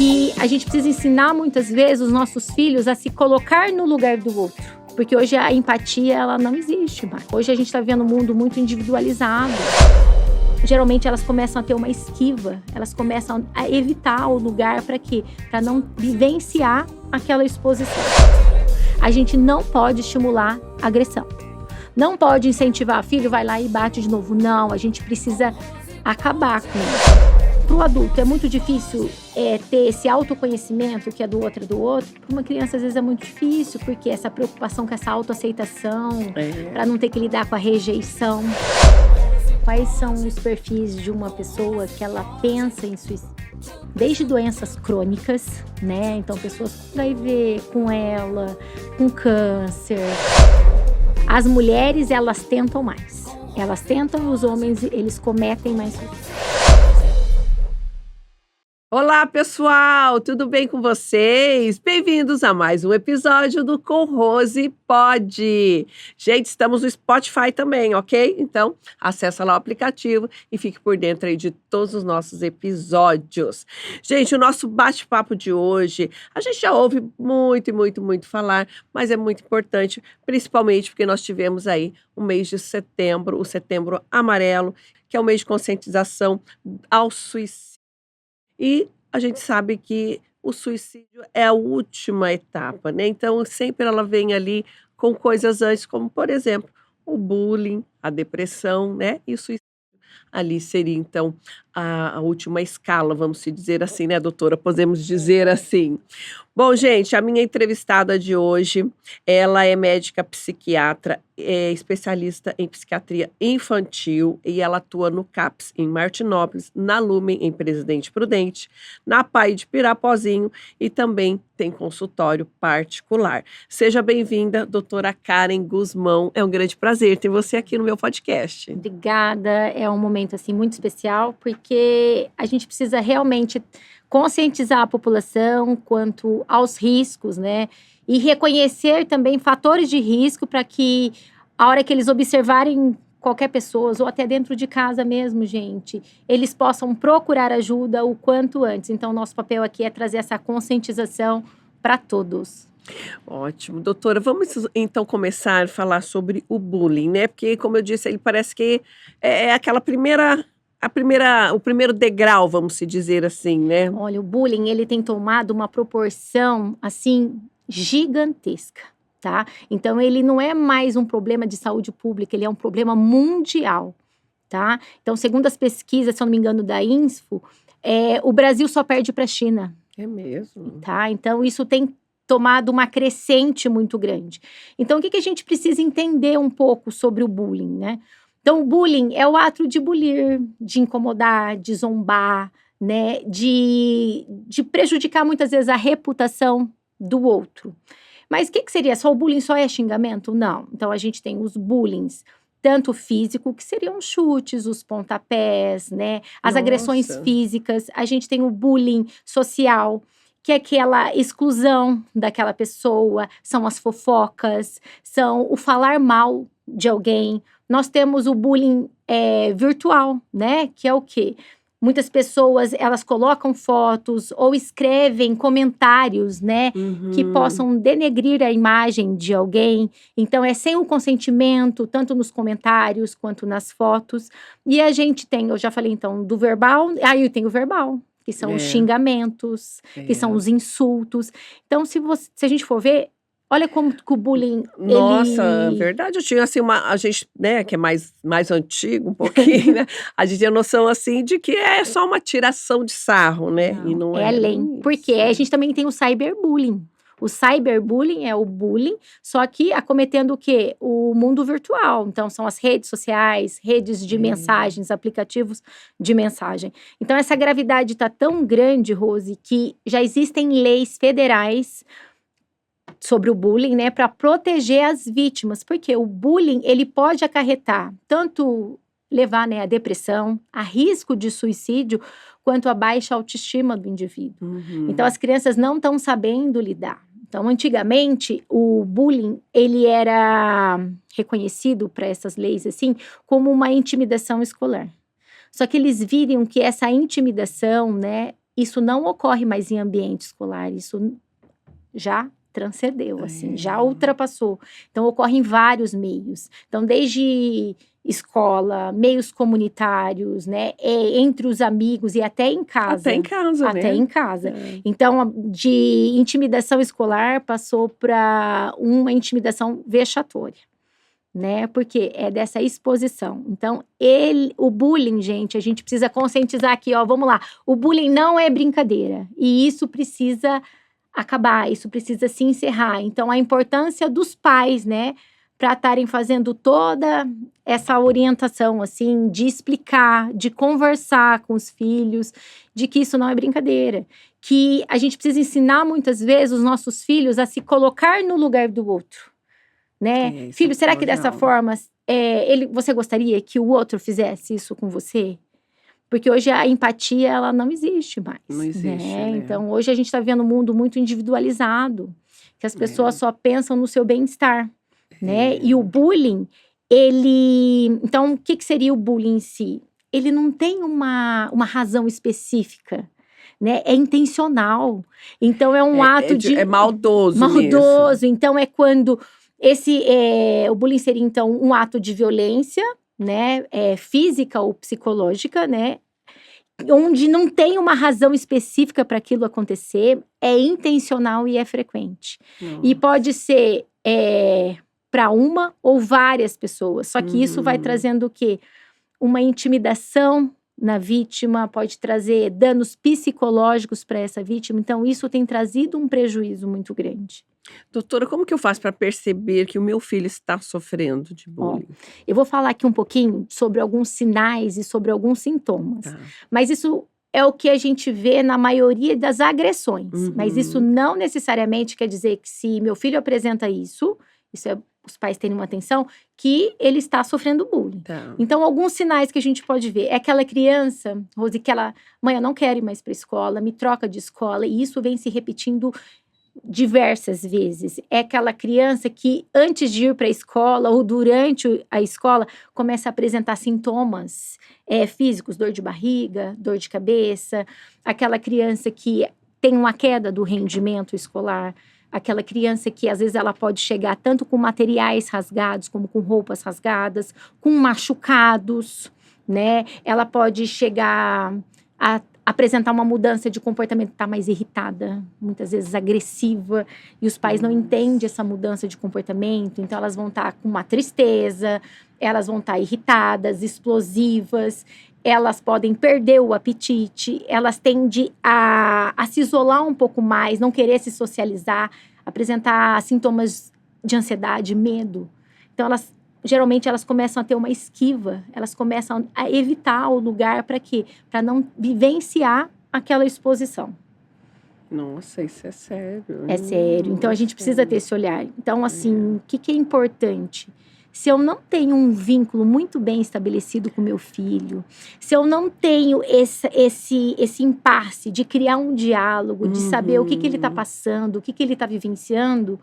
que a gente precisa ensinar muitas vezes os nossos filhos a se colocar no lugar do outro. Porque hoje a empatia, ela não existe mais. Hoje a gente está vivendo um mundo muito individualizado. Geralmente elas começam a ter uma esquiva, elas começam a evitar o lugar para quê? Para não vivenciar aquela exposição. A gente não pode estimular a agressão. Não pode incentivar, filho, vai lá e bate de novo. Não, a gente precisa acabar com isso. Para o adulto é muito difícil ter esse autoconhecimento, que é do outro. Para uma criança, às vezes, é muito difícil, porque essa preocupação com essa autoaceitação, para não ter que lidar com a rejeição. Quais são os perfis de uma pessoa que ela pensa em suicídio? Desde doenças crônicas, né? Então, pessoas com HIV, com ela, com câncer. As mulheres, elas tentam mais. Elas tentam e os homens, eles cometem mais suicídio. Olá, pessoal! Tudo bem com vocês? Bem-vindos a mais um episódio do Com Rose Pode. Gente, estamos no Spotify também, ok? Então, acessa lá o aplicativo e fique por dentro aí de todos os nossos episódios. Gente, o nosso bate-papo de hoje, a gente já ouve muito falar, mas é muito importante, principalmente porque nós tivemos aí o mês de setembro, o Setembro Amarelo, que é o mês de conscientização ao suicídio. E a gente sabe que o suicídio é a última etapa, né? Então, sempre ela vem ali com coisas antes, como, por exemplo, o bullying, a depressão, né? E o suicídio ali seria, então, a última escala, vamos se dizer assim, né, doutora? Podemos dizer assim. Bom, gente, a minha entrevistada de hoje, ela é médica psiquiatra, é especialista em psiquiatria infantil e ela atua no CAPS em Martinópolis, na Lumen em Presidente Prudente, na PAI de Pirapozinho e também tem consultório particular. Seja bem-vinda, doutora Karen Guzmão. É um grande prazer ter você aqui no meu podcast. Obrigada, é um momento assim muito especial porque a gente precisa realmente conscientizar a população quanto aos riscos, né? E reconhecer também fatores de risco para que, a hora que eles observarem qualquer pessoa, ou até dentro de casa mesmo, gente, eles possam procurar ajuda o quanto antes. Então, nosso papel aqui é trazer essa conscientização para todos. Ótimo. Doutora, vamos então começar a falar sobre o bullying, né? Porque, como eu disse, ele parece que é aquela o primeiro degrau, vamos se dizer assim, né? Olha, o bullying, ele tem tomado uma proporção, assim, gigantesca, tá? Então, ele não é mais um problema de saúde pública, ele é um problema mundial, tá? Então, segundo as pesquisas, se eu não me engano, da INSFO, o Brasil só perde para a China. É mesmo? Tá? Então, isso tem tomado uma crescente muito grande. Então, o que a gente precisa entender um pouco sobre o bullying, né? Então, o bullying é o ato de bulir, de incomodar, de zombar, né? De prejudicar muitas vezes a reputação do outro. Mas o que seria? Só o bullying só é xingamento? Não. Então, a gente tem os bullings, tanto físico, que seriam os chutes, os pontapés, né? As agressões físicas. A gente tem o bullying social, que é aquela exclusão daquela pessoa, são as fofocas, são o falar mal de alguém. Nós temos o bullying virtual, né? Que é o quê? Muitas pessoas, elas colocam fotos ou escrevem comentários, né? Que possam denegrir a imagem de alguém. Então, é sem o consentimento, tanto nos comentários quanto nas fotos. E a gente tem, eu já falei então, do verbal, aí tem o verbal, que são os xingamentos, que são os insultos. Então, se a gente for ver, olha como que o bullying, Nossa, verdade, eu tinha assim a gente, né, que é mais antigo um pouquinho, né, a gente tem a noção assim de que é só uma tiração de sarro, né, não, e não é além, porque a gente também tem o cyberbullying. O cyberbullying é o bullying, só que acometendo o quê? O mundo virtual. Então, são as redes sociais, redes de mensagens, aplicativos de mensagem. Então, essa gravidade está tão grande, Rose, que já existem leis federais sobre o bullying, né, para proteger as vítimas, porque o bullying, ele pode acarretar tanto levar, né, a depressão, a risco de suicídio, quanto a baixa autoestima do indivíduo. Então, as crianças não estão sabendo lidar. Então, antigamente, o bullying, ele era reconhecido para essas leis, assim, como uma intimidação escolar. Só que eles viram que essa intimidação, né, isso não ocorre mais em ambiente escolar, isso já transcendeu, assim, já ultrapassou. Então, ocorre em vários meios. Então, desde escola, meios comunitários, né, entre os amigos e até em casa. Até em casa, né? Até em casa. É. Então, de intimidação escolar, passou para uma intimidação vexatória, né? Porque é dessa exposição. Então, o bullying, gente, a gente precisa conscientizar aqui, ó, vamos lá. O bullying não é brincadeira. E isso precisa acabar, isso precisa se encerrar. Então, a importância dos pais, né, para estarem fazendo toda essa orientação, assim, de explicar, de conversar com os filhos, de que isso não é brincadeira. Que a gente precisa ensinar, muitas vezes, os nossos filhos a se colocar no lugar do outro, né? Filho, será que dessa forma você gostaria que o outro fizesse isso com você? Porque hoje a empatia, ela não existe mais. Não existe, né? né? Então, hoje a gente está vivendo um mundo muito individualizado, que as pessoas só pensam no seu bem-estar, né? E o bullying, Então, o que seria o bullying em si? Ele não tem uma razão específica, né? É intencional. Então, é um ato de... É maldoso Maldoso. Então, é quando... o bullying seria, então, um ato de violência, né, física ou psicológica, né, onde não tem uma razão específica para aquilo acontecer, é intencional e é frequente. E pode ser para uma ou várias pessoas, só que isso vai trazendo o quê? Uma intimidação na vítima, pode trazer danos psicológicos para essa vítima, então isso tem trazido um prejuízo muito grande. Doutora, como que eu faço para perceber que o meu filho está sofrendo de bullying? Eu vou falar aqui um pouquinho sobre alguns sinais e sobre alguns sintomas. Tá. Mas isso é o que a gente vê na maioria das agressões. Mas isso não necessariamente quer dizer que se meu filho apresenta isso os pais terem uma atenção, que ele está sofrendo bullying. Tá. Então, alguns sinais que a gente pode ver. É aquela criança, Rose, que ela... Mãe, eu não quero ir mais para a escola, me troca de escola. E isso vem se repetindo diversas vezes. É aquela criança que antes de ir para a escola ou durante a escola começa a apresentar sintomas físicos, dor de barriga, dor de cabeça. Aquela criança que tem uma queda do rendimento escolar. Aquela criança que às vezes ela pode chegar tanto com materiais rasgados como com roupas rasgadas, com machucados, né? Ela pode chegar a apresentar uma mudança de comportamento, tá mais irritada, muitas vezes agressiva, e os pais não entendem essa mudança de comportamento, então elas vão estar com uma tristeza, elas vão estar irritadas, explosivas, elas podem perder o apetite, elas tendem a se isolar um pouco mais, não querer se socializar, apresentar sintomas de ansiedade, medo. Então, geralmente elas começam a ter uma esquiva, elas começam a evitar o lugar para quê? Para não vivenciar aquela exposição. Nossa, isso é sério. É sério. Então, a gente precisa ter esse olhar. Então, assim, o que é importante? Se eu não tenho um vínculo muito bem estabelecido com meu filho, se eu não tenho esse impasse de criar um diálogo, de saber o que ele está passando, o que ele está vivenciando.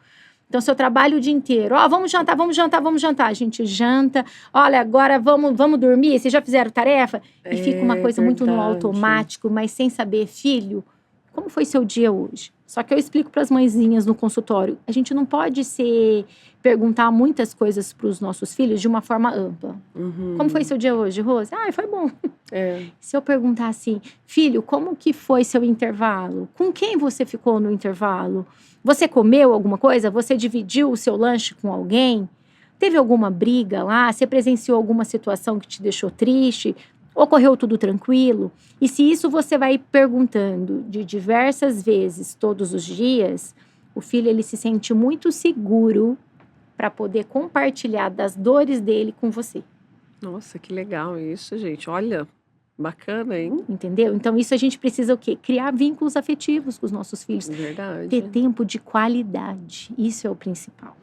Então, se eu trabalho o dia inteiro, vamos jantar, a gente janta, olha, agora vamos dormir, vocês já fizeram tarefa? E fica uma coisa muito no automático, mas sem saber, filho, como foi seu dia hoje? Só que eu explico para as mãezinhas no consultório, a gente não pode perguntar muitas coisas para os nossos filhos de uma forma ampla. Como foi seu dia hoje, Rose? Foi bom. Se eu perguntar assim, filho, como que foi seu intervalo? Com quem você ficou no intervalo? Você comeu alguma coisa? Você dividiu o seu lanche com alguém? Teve alguma briga lá? Você presenciou alguma situação que te deixou triste? Ocorreu tudo tranquilo? E se isso você vai perguntando de diversas vezes, todos os dias, o filho ele se sente muito seguro para poder compartilhar das dores dele com você. Nossa, que legal isso, gente. Olha, bacana, hein? Entendeu? Então, isso a gente precisa o quê? Criar vínculos afetivos com os nossos filhos. Verdade. Ter tempo de qualidade. Isso é o principal.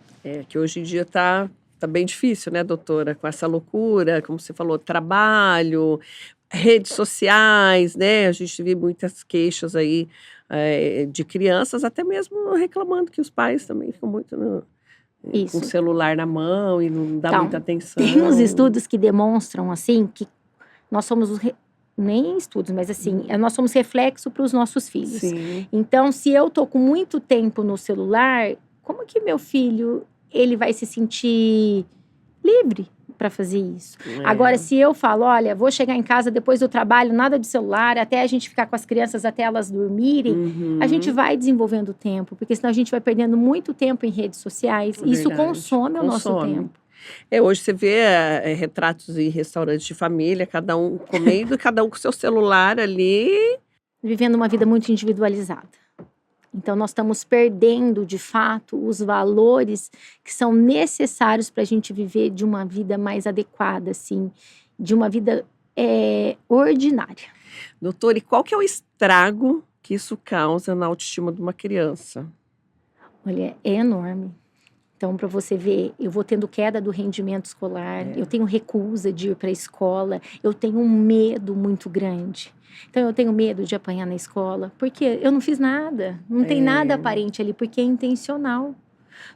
Que hoje em dia tá bem difícil, né, doutora? Com essa loucura, como você falou, trabalho, redes sociais, né? A gente vê muitas queixas aí de crianças, até mesmo reclamando que os pais também ficam muito com o celular na mão e não dá muita atenção. Tem uns estudos que demonstram, assim, que nós somos nem em estudos, mas assim, nós somos reflexo para os nossos filhos. Sim. Então, se eu tô com muito tempo no celular, como que meu filho, ele vai se sentir livre para fazer isso? Agora, se eu falo, olha, vou chegar em casa depois do trabalho, nada de celular, até a gente ficar com as crianças, até elas dormirem, a gente vai desenvolvendo tempo, porque senão a gente vai perdendo muito tempo em redes sociais. E isso Verdade. consome o nosso tempo. Hoje você vê retratos em restaurantes de família, cada um comendo, cada um com seu celular ali. Vivendo uma vida muito individualizada. Então, nós estamos perdendo, de fato, os valores que são necessários para a gente viver de uma vida mais adequada, assim, de uma vida ordinária. Doutora, e qual que é o estrago que isso causa na autoestima de uma criança? Olha, é enorme. Então, para você ver, eu vou tendo queda do rendimento escolar, eu tenho recusa de ir para a escola, eu tenho um medo muito grande. Então, eu tenho medo de apanhar na escola, porque eu não fiz nada, não tem nada aparente ali, porque é intencional.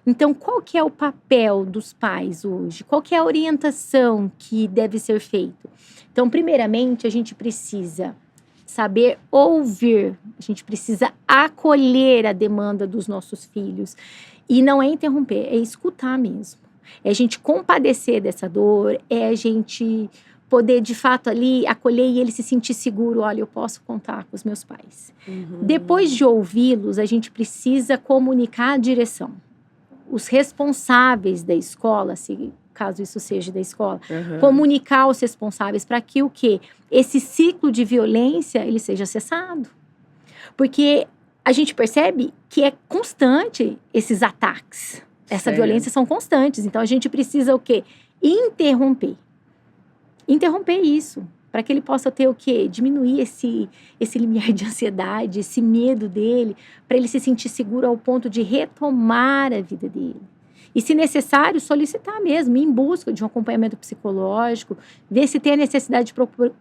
Então, qual que é o papel dos pais hoje? Qual que é a orientação que deve ser feita? Então, primeiramente, a gente precisa saber ouvir, a gente precisa acolher a demanda dos nossos filhos. E não é interromper, é escutar mesmo. É a gente compadecer dessa dor, é a gente poder, de fato, ali acolher e ele se sentir seguro. Olha, eu posso contar com os meus pais. Depois de ouvi-los, a gente precisa comunicar a direção. Os responsáveis da escola, se caso isso seja da escola, comunicar os responsáveis para que o quê? Esse ciclo de violência, ele seja cessado. Porque a gente percebe que é constante esses ataques. Essa violência são constantes. Então, a gente precisa o quê? Interromper. Interromper isso. Para que ele possa ter o quê? Diminuir esse limiar de ansiedade, esse medo dele, para ele se sentir seguro ao ponto de retomar a vida dele. E, se necessário, solicitar mesmo, ir em busca de um acompanhamento psicológico, ver se tem a necessidade de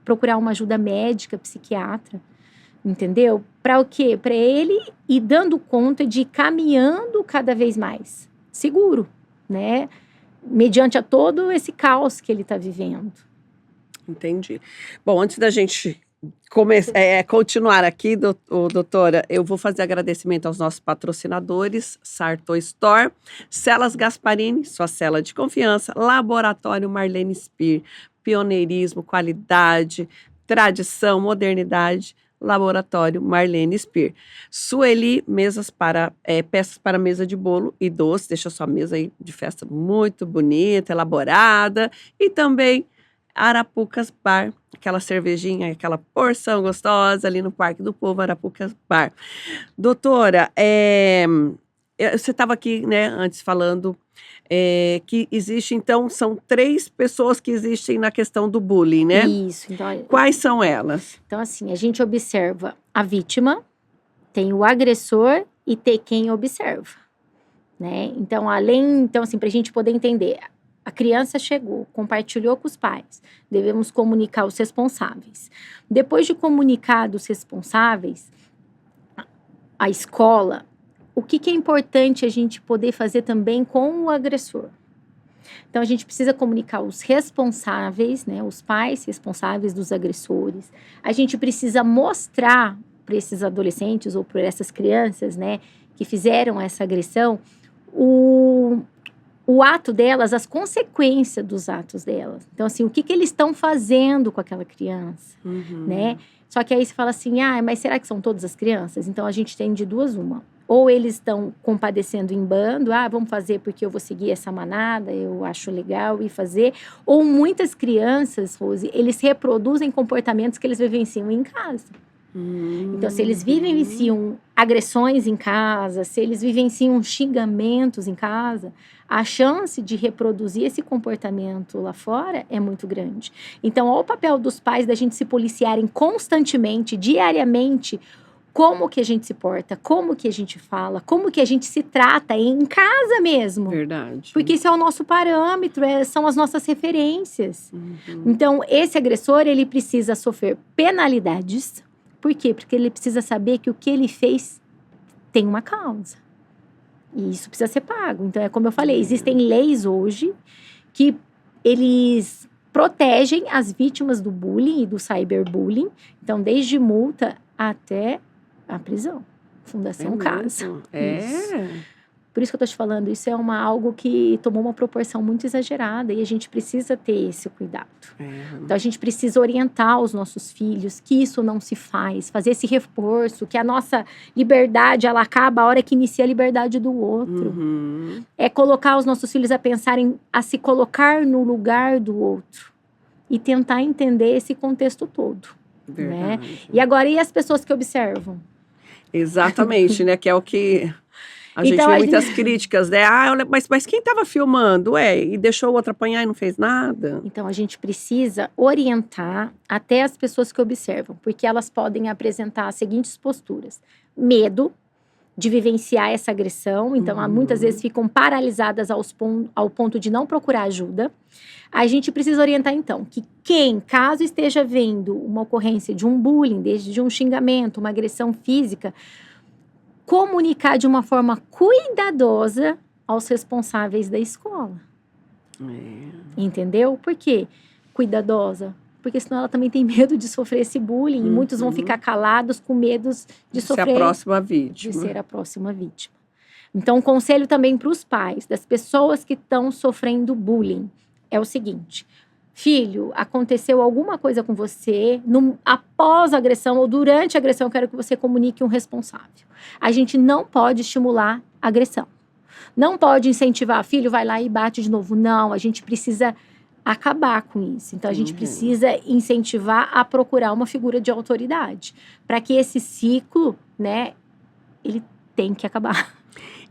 procurar uma ajuda médica, psiquiatra. Entendeu? Para o quê? Para ele ir dando conta de ir caminhando cada vez mais seguro, né? Mediante a todo esse caos que ele está vivendo. Entendi. Bom, antes da gente continuar aqui, doutora, eu vou fazer agradecimento aos nossos patrocinadores, Sarto Store, Celas Gasparini, sua cela de confiança, Laboratório Marlene Spear, pioneirismo, qualidade, tradição, modernidade, Laboratório Marlene Spear. Sueli, peças para mesa de bolo e doce, deixa sua mesa aí de festa muito bonita, elaborada, e também Arapucas Bar, aquela cervejinha, aquela porção gostosa ali no Parque do Povo, Arapucas Bar. Doutora, você estava aqui, né, antes falando que existe, então, são 3 pessoas que existem na questão do bullying, né? Isso. Então, quais são elas? Então, assim, a gente observa a vítima, tem o agressor e tem quem observa, né? Então, assim, para a gente poder entender, a criança chegou, compartilhou com os pais, devemos comunicar os responsáveis. Depois de comunicar os responsáveis, a escola, o que é importante a gente poder fazer também com o agressor? Então, a gente precisa comunicar os responsáveis, né, os pais responsáveis dos agressores. A gente precisa mostrar para esses adolescentes ou para essas crianças, né, que fizeram essa agressão, o ato delas, as consequências dos atos delas. Então, assim, o que eles estão fazendo com aquela criança, né? Só que aí você fala assim, mas será que são todas as crianças? Então, a gente tem de duas uma. Ou eles estão compadecendo em bando, vamos fazer porque eu vou seguir essa manada, eu acho legal e fazer. Ou muitas crianças, Rose, eles reproduzem comportamentos que eles vivenciam em casa. Então, se eles vivenciam agressões em casa, se eles vivenciam xingamentos em casa, a chance de reproduzir esse comportamento lá fora é muito grande. Então, olha o papel dos pais da gente se policiarem constantemente, diariamente, como que a gente se porta, como que a gente fala, como que a gente se trata em casa mesmo. Verdade. Porque esse é o nosso parâmetro, são as nossas referências. Então, esse agressor, ele precisa sofrer penalidades. Por quê? Porque ele precisa saber que o que ele fez tem uma causa. E isso precisa ser pago. Então, é como eu falei, existem leis hoje que eles protegem as vítimas do bullying e do cyberbullying. Então, desde multa até a prisão. Fundação Casa. Isso. Por isso que eu tô te falando, isso é algo que tomou uma proporção muito exagerada e a gente precisa ter esse cuidado. Então, a gente precisa orientar os nossos filhos que isso não se faz, fazer esse reforço, que a nossa liberdade, ela acaba a hora que inicia a liberdade do outro. É colocar os nossos filhos a pensarem, a se colocar no lugar do outro e tentar entender esse contexto todo. Né? E agora, e as pessoas que observam? Exatamente, né? Que é o que... A gente vê muitas críticas, né? Mas quem estava filmando, e deixou o outro apanhar e não fez nada? Então, a gente precisa orientar até as pessoas que observam, porque elas podem apresentar as seguintes posturas. Medo de vivenciar essa agressão, então, muitas vezes ficam paralisadas ao ponto de não procurar ajuda. A gente precisa orientar, então, que caso esteja vendo uma ocorrência de um bullying, desde um xingamento, uma agressão física, comunicar de uma forma cuidadosa aos responsáveis da escola. Entendeu? Por quê? Cuidadosa. Porque senão ela também tem medo de sofrer esse bullying. E muitos vão ficar calados com medo de sofrer. Ser a próxima vítima. De ser a próxima vítima. Então, um conselho também para os pais, das pessoas que estão sofrendo bullying, é o seguinte... Filho, aconteceu alguma coisa com você, após a agressão ou durante a agressão, eu quero que você comunique um responsável. A gente não pode estimular a agressão. Não pode incentivar, filho, vai lá e bate de novo. Não, a gente precisa acabar com isso. Então, a gente precisa incentivar a procurar uma figura de autoridade. Para que esse ciclo, né, ele tem que acabar.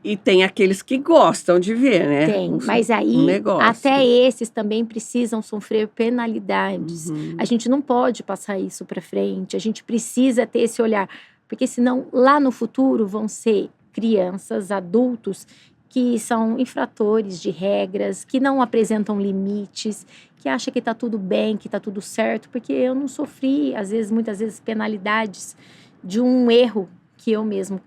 E tem aqueles que gostam de ver, né? Tem, mas aí até esses também precisam sofrer penalidades. A gente não pode passar isso para frente, a gente precisa ter esse olhar. Porque senão, lá no futuro, vão ser crianças, adultos, que são infratores de regras, que não apresentam limites, que acham que está tudo bem, que está tudo certo, porque eu não sofri, muitas vezes, penalidades de um erro que eu mesmo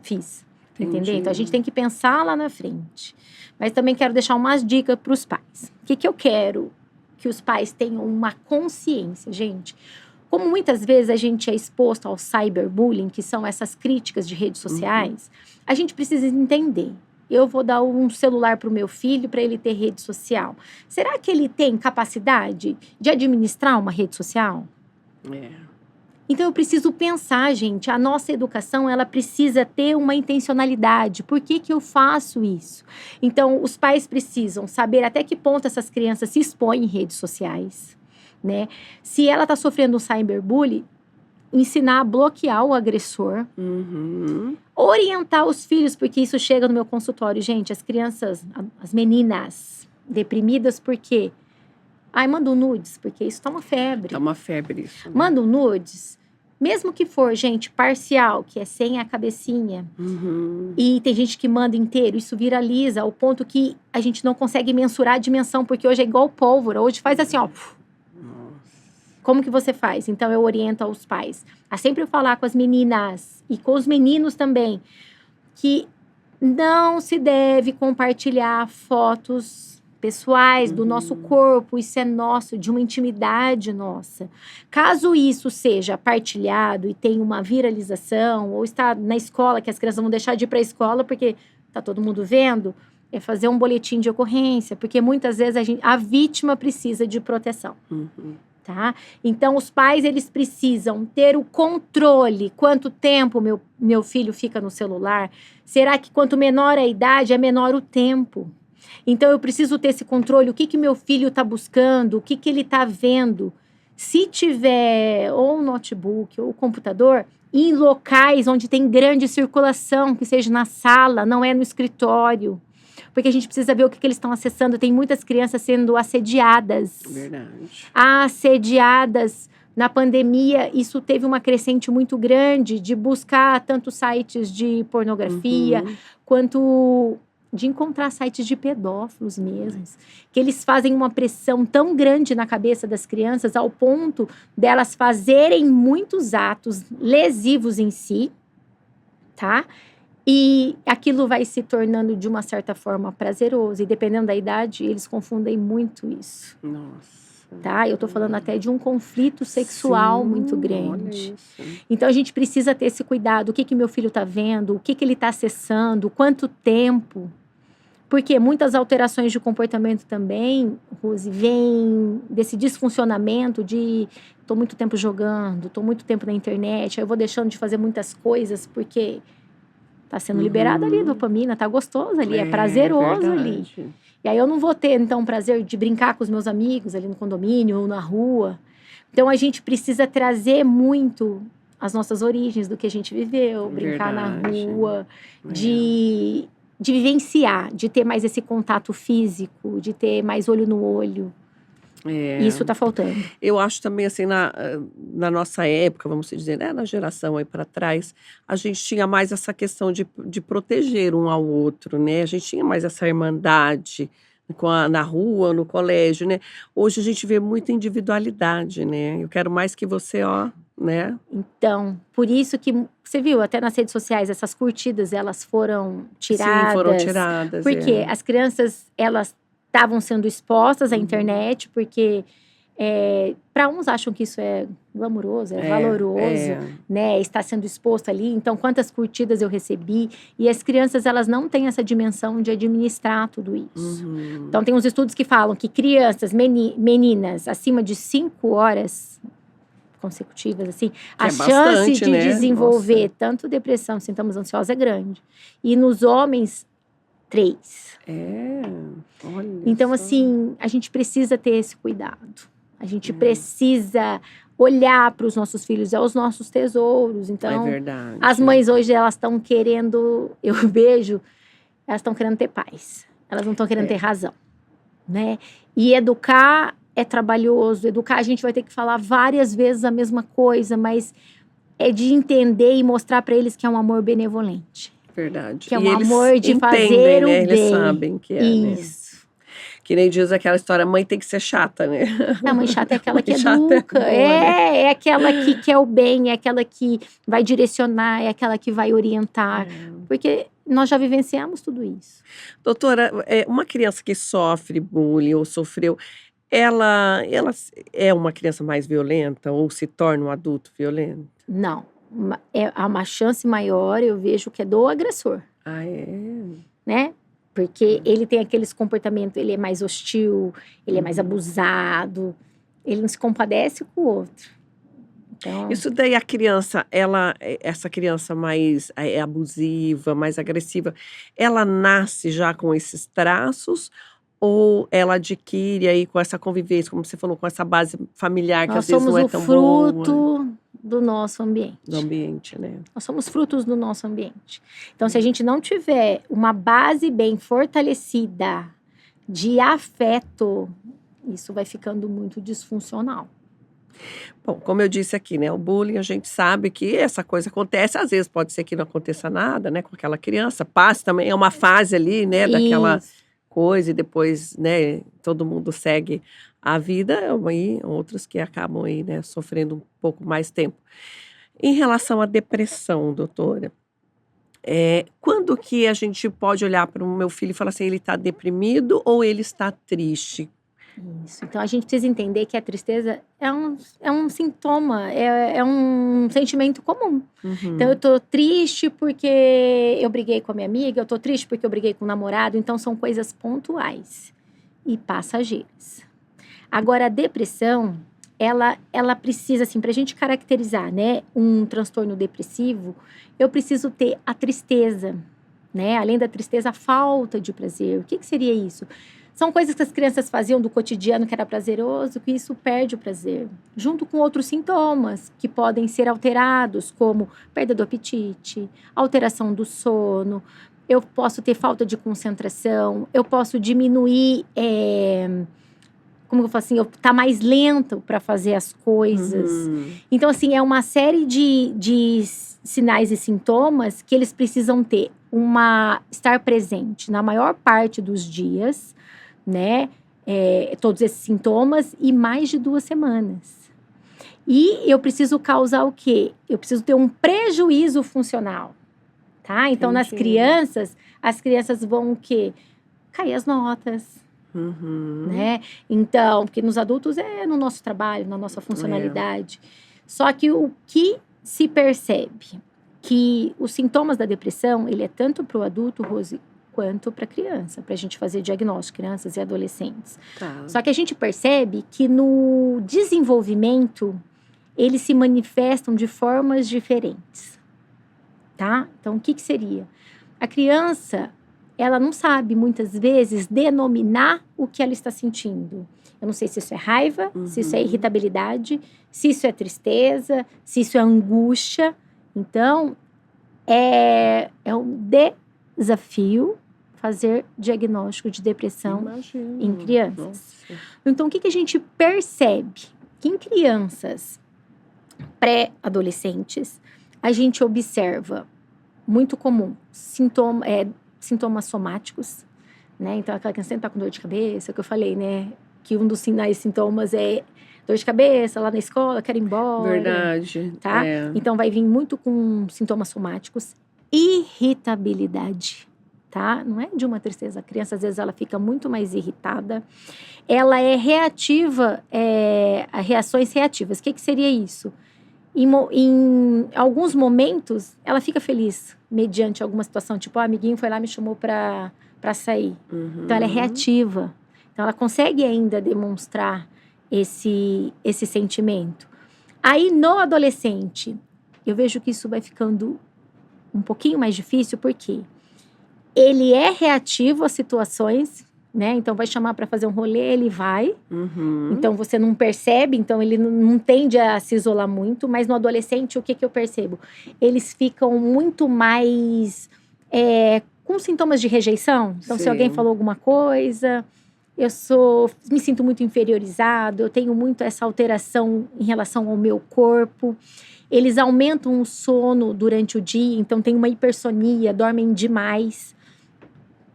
fiz. Entendeu? Então, a gente tem que pensar lá na frente. Mas também quero deixar umas dicas para os pais. O que eu quero? Que os pais tenham uma consciência, gente. Como muitas vezes a gente é exposto ao cyberbullying, que são essas críticas de redes sociais, a gente precisa entender. Eu vou dar um celular para o meu filho para ele ter rede social. Será que ele tem capacidade de administrar uma rede social? Então, eu preciso pensar, gente, a nossa educação, ela precisa ter uma intencionalidade. Por que eu faço isso? Então, os pais precisam saber até que ponto essas crianças se expõem em redes sociais, né? Se ela está sofrendo um cyberbullying, ensinar a bloquear o agressor. Orientar os filhos, porque isso chega no meu consultório. Gente, as crianças, as meninas deprimidas, por quê? Manda um nudes, porque isso tá uma febre. Tá uma febre isso. Né? Manda um nudes, mesmo que for, gente, parcial, que é sem a cabecinha. E tem gente que manda inteiro, isso viraliza ao ponto que a gente não consegue mensurar a dimensão, porque hoje é igual pólvora. Hoje faz assim, ó. Como que você faz? Então, eu oriento aos pais a sempre falar com as meninas e com os meninos também, que não se deve compartilhar fotos pessoais do nosso corpo, isso é nosso, de uma intimidade nossa. Caso isso seja partilhado e tenha uma viralização, ou está na escola, que as crianças vão deixar de ir para a escola porque está todo mundo vendo, é fazer um boletim de ocorrência, porque muitas vezes a vítima precisa de proteção. Tá? Então, os pais, eles precisam ter o controle. Quanto tempo meu filho fica no celular? Será que quanto menor a idade, é menor o tempo? Então, eu preciso ter esse controle. O que meu filho está buscando? O que ele está vendo? Se tiver ou um notebook ou um computador, em locais onde tem grande circulação, que seja na sala, não é no escritório. Porque a gente precisa ver o que eles estão acessando. Tem muitas crianças sendo assediadas. Verdade. Assediadas. Na pandemia, isso teve uma crescente muito grande de buscar tanto sites de pornografia, quanto de encontrar sites de pedófilos mesmos. Que eles fazem uma pressão tão grande na cabeça das crianças ao ponto delas fazerem muitos atos lesivos em si, tá? E aquilo vai se tornando, de uma certa forma, prazeroso. E dependendo da idade, eles confundem muito isso. Nossa. tá? Eu tô falando até de um conflito sexual muito Sim, grande. olha isso. Então, a gente precisa ter esse cuidado. O que que meu filho tá vendo? O que que ele tá acessando? Quanto tempo? Porque muitas alterações de comportamento também, Rose, vêm desse desfuncionamento de tô muito tempo jogando, tô muito tempo na internet, aí eu vou deixando de fazer muitas coisas porque tá sendo liberada ali dopamina, tá gostoso ali, é prazeroso ali. Verdade. E aí eu não vou ter, então, o prazer de brincar com os meus amigos ali no condomínio ou na rua. Então, a gente precisa trazer muito as nossas origens do que a gente viveu, brincar na Verdade. rua, É. de vivenciar, de ter mais esse contato físico, de ter mais olho no olho. É. Isso tá faltando. Eu acho também, assim, na nossa época, vamos dizer, né, na geração aí para trás, a gente tinha mais essa questão de proteger um ao outro, né? A gente tinha mais essa irmandade na rua, no colégio, né? Hoje a gente vê muita individualidade, né? Eu quero mais que você, ó, né? Então, por isso que você viu, até nas redes sociais, essas curtidas, elas foram Sim, foram tiradas. tiradas. Porque as crianças, elas estavam sendo expostas à internet, porque para uns acham que isso é glamouroso, é valoroso, né? Está sendo exposto ali. Então, quantas curtidas eu recebi? E as crianças, elas não têm essa dimensão de administrar tudo isso. Então, tem uns estudos que falam que crianças, meninas, acima de 5 horas consecutivas, assim, a chance bastante, de né? desenvolver tanto depressão, sintomas ansiosos é grande. E nos homens, 3. Olha Então, só. assim, a gente precisa ter esse cuidado. A gente precisa olhar para os nossos filhos, é os nossos tesouros. É Então, verdade. as mães hoje, elas estão querendo, eu vejo, elas estão querendo ter paz. Elas não estão querendo ter razão, né? E educar é trabalhoso. Educar, a gente vai ter que falar várias vezes a mesma coisa, mas é de entender e mostrar para eles que é um amor benevolente. Verdade. Que é E um eles amor de entendem, fazer o né? bem. Eles sabem que é, né? Isso. Que nem diz aquela história, mãe tem que ser chata, né? A mãe chata é aquela que Mãe chata educa. boa, né? É aquela que quer o bem, é aquela que vai direcionar, é aquela que vai orientar. Porque nós já vivenciamos tudo isso. Doutora, uma criança que sofre bullying ou sofreu, ela é uma criança mais violenta ou se torna um adulto violento? Não. Há uma chance maior, eu vejo, que é do agressor, Ah, é? né? Porque ele tem aqueles comportamentos, ele é mais hostil, ele é mais abusado, ele não se compadece com o outro. Então, Isso daí a criança, essa criança mais abusiva, mais agressiva, ela nasce já com esses traços ou ela adquire aí com essa convivência, como você falou, com essa base familiar que nós às vezes somos não é o tão boa fruto do nosso ambiente. do ambiente, né? Nós somos frutos do nosso ambiente. Então, se a gente não tiver uma base bem fortalecida de afeto, isso vai ficando muito disfuncional. Bom, como eu disse aqui, né, o bullying, a gente sabe que essa coisa acontece, às vezes pode ser que não aconteça nada, né, com aquela criança, passe também, é uma fase ali, né, daquela Isso. coisa e depois, né, todo mundo segue a vida, e outros que acabam aí, né, sofrendo um pouco mais tempo. Em relação à depressão, doutora, quando que a gente pode olhar para o meu filho e falar assim, ele está deprimido ou ele está triste? Isso. Então, a gente precisa entender que a tristeza é um sintoma, é um sentimento comum. Então, eu tô triste porque eu briguei com a minha amiga, eu tô triste porque eu briguei com o namorado. Então, são coisas pontuais e passageiras. Agora, a depressão, ela precisa, assim, pra gente caracterizar, né, um transtorno depressivo, eu preciso ter a tristeza, né? Além da tristeza, a falta de prazer. O que seria isso? São coisas que as crianças faziam do cotidiano que era prazeroso, que isso perde o prazer. Junto com outros sintomas que podem ser alterados, como perda do apetite, alteração do sono. Eu posso ter falta de concentração, eu posso diminuir, como eu falo assim, eu tá mais lento para fazer as coisas. Então, assim, é uma série de sinais e sintomas que eles precisam ter estar presente na maior parte dos dias, né? Todos esses sintomas e mais de 2 semanas. E eu preciso causar o quê? Eu preciso ter um prejuízo funcional, tá? Então, nas crianças, as crianças vão o quê? Cair as notas, né? Então, porque nos adultos é no nosso trabalho, na nossa funcionalidade. Só que o que se percebe que os sintomas da depressão, ele é tanto para o adulto, Rose, quanto para a criança, para a gente fazer diagnóstico, crianças e adolescentes. Tá. Só que a gente percebe que no desenvolvimento, eles se manifestam de formas diferentes, tá? Então, o que seria? A criança, ela não sabe, muitas vezes, denominar o que ela está sentindo. Eu não sei se isso é raiva, se isso é irritabilidade, se isso é tristeza, se isso é angústia. Então, é um desafio fazer diagnóstico de depressão em crianças. Nossa. Então, o que a gente percebe? Que em crianças pré-adolescentes, a gente observa, muito comum, sintomas somáticos, né? Então, aquela criança está com dor de cabeça, que eu falei, né? Que um dos sinais, sintomas é dor de cabeça, lá na escola, quero ir embora. Verdade. Tá? Então, vai vir muito com sintomas somáticos. Irritabilidade, tá? Não é de uma tristeza. A criança, às vezes, ela fica muito mais irritada. Ela é reativa, a reações reativas. O que seria isso? Em alguns momentos, ela fica feliz, mediante alguma situação. Tipo, o amiguinho foi lá e me chamou para sair. Então, ela é reativa. Então, ela consegue ainda demonstrar esse sentimento. Aí, no adolescente, eu vejo que isso vai ficando um pouquinho mais difícil, porque ele é reativo às situações, né? Então, vai chamar para fazer um rolê, ele vai. Então, você não percebe, então ele não tende a se isolar muito. Mas no adolescente, o que eu percebo? Eles ficam muito mais com sintomas de rejeição. Então, se alguém falou alguma coisa, me sinto muito inferiorizado, eu tenho muito essa alteração em relação ao meu corpo. Eles aumentam o sono durante o dia, então tem uma hipersonia, dormem demais.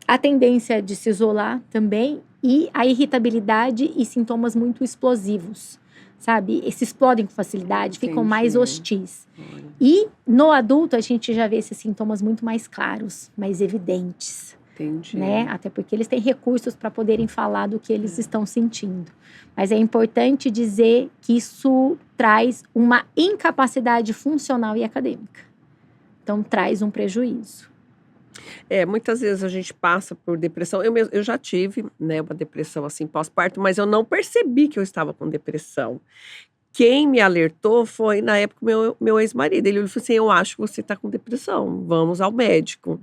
A tendência de se isolar também e a irritabilidade e sintomas muito explosivos, sabe? Se explodem com facilidade, ficam mais hostis. E no adulto a gente já vê esses sintomas muito mais claros, mais evidentes. Entendi. Né? Até porque eles têm recursos para poderem falar do que eles estão sentindo. Mas é importante dizer que isso traz uma incapacidade funcional e acadêmica. Então, traz um prejuízo. Muitas vezes a gente passa por depressão. Eu já tive, né, uma depressão assim pós-parto, mas eu não percebi que eu estava com depressão. Quem me alertou foi, na época, meu ex-marido. Ele falou assim, eu acho que você está com depressão, vamos ao médico.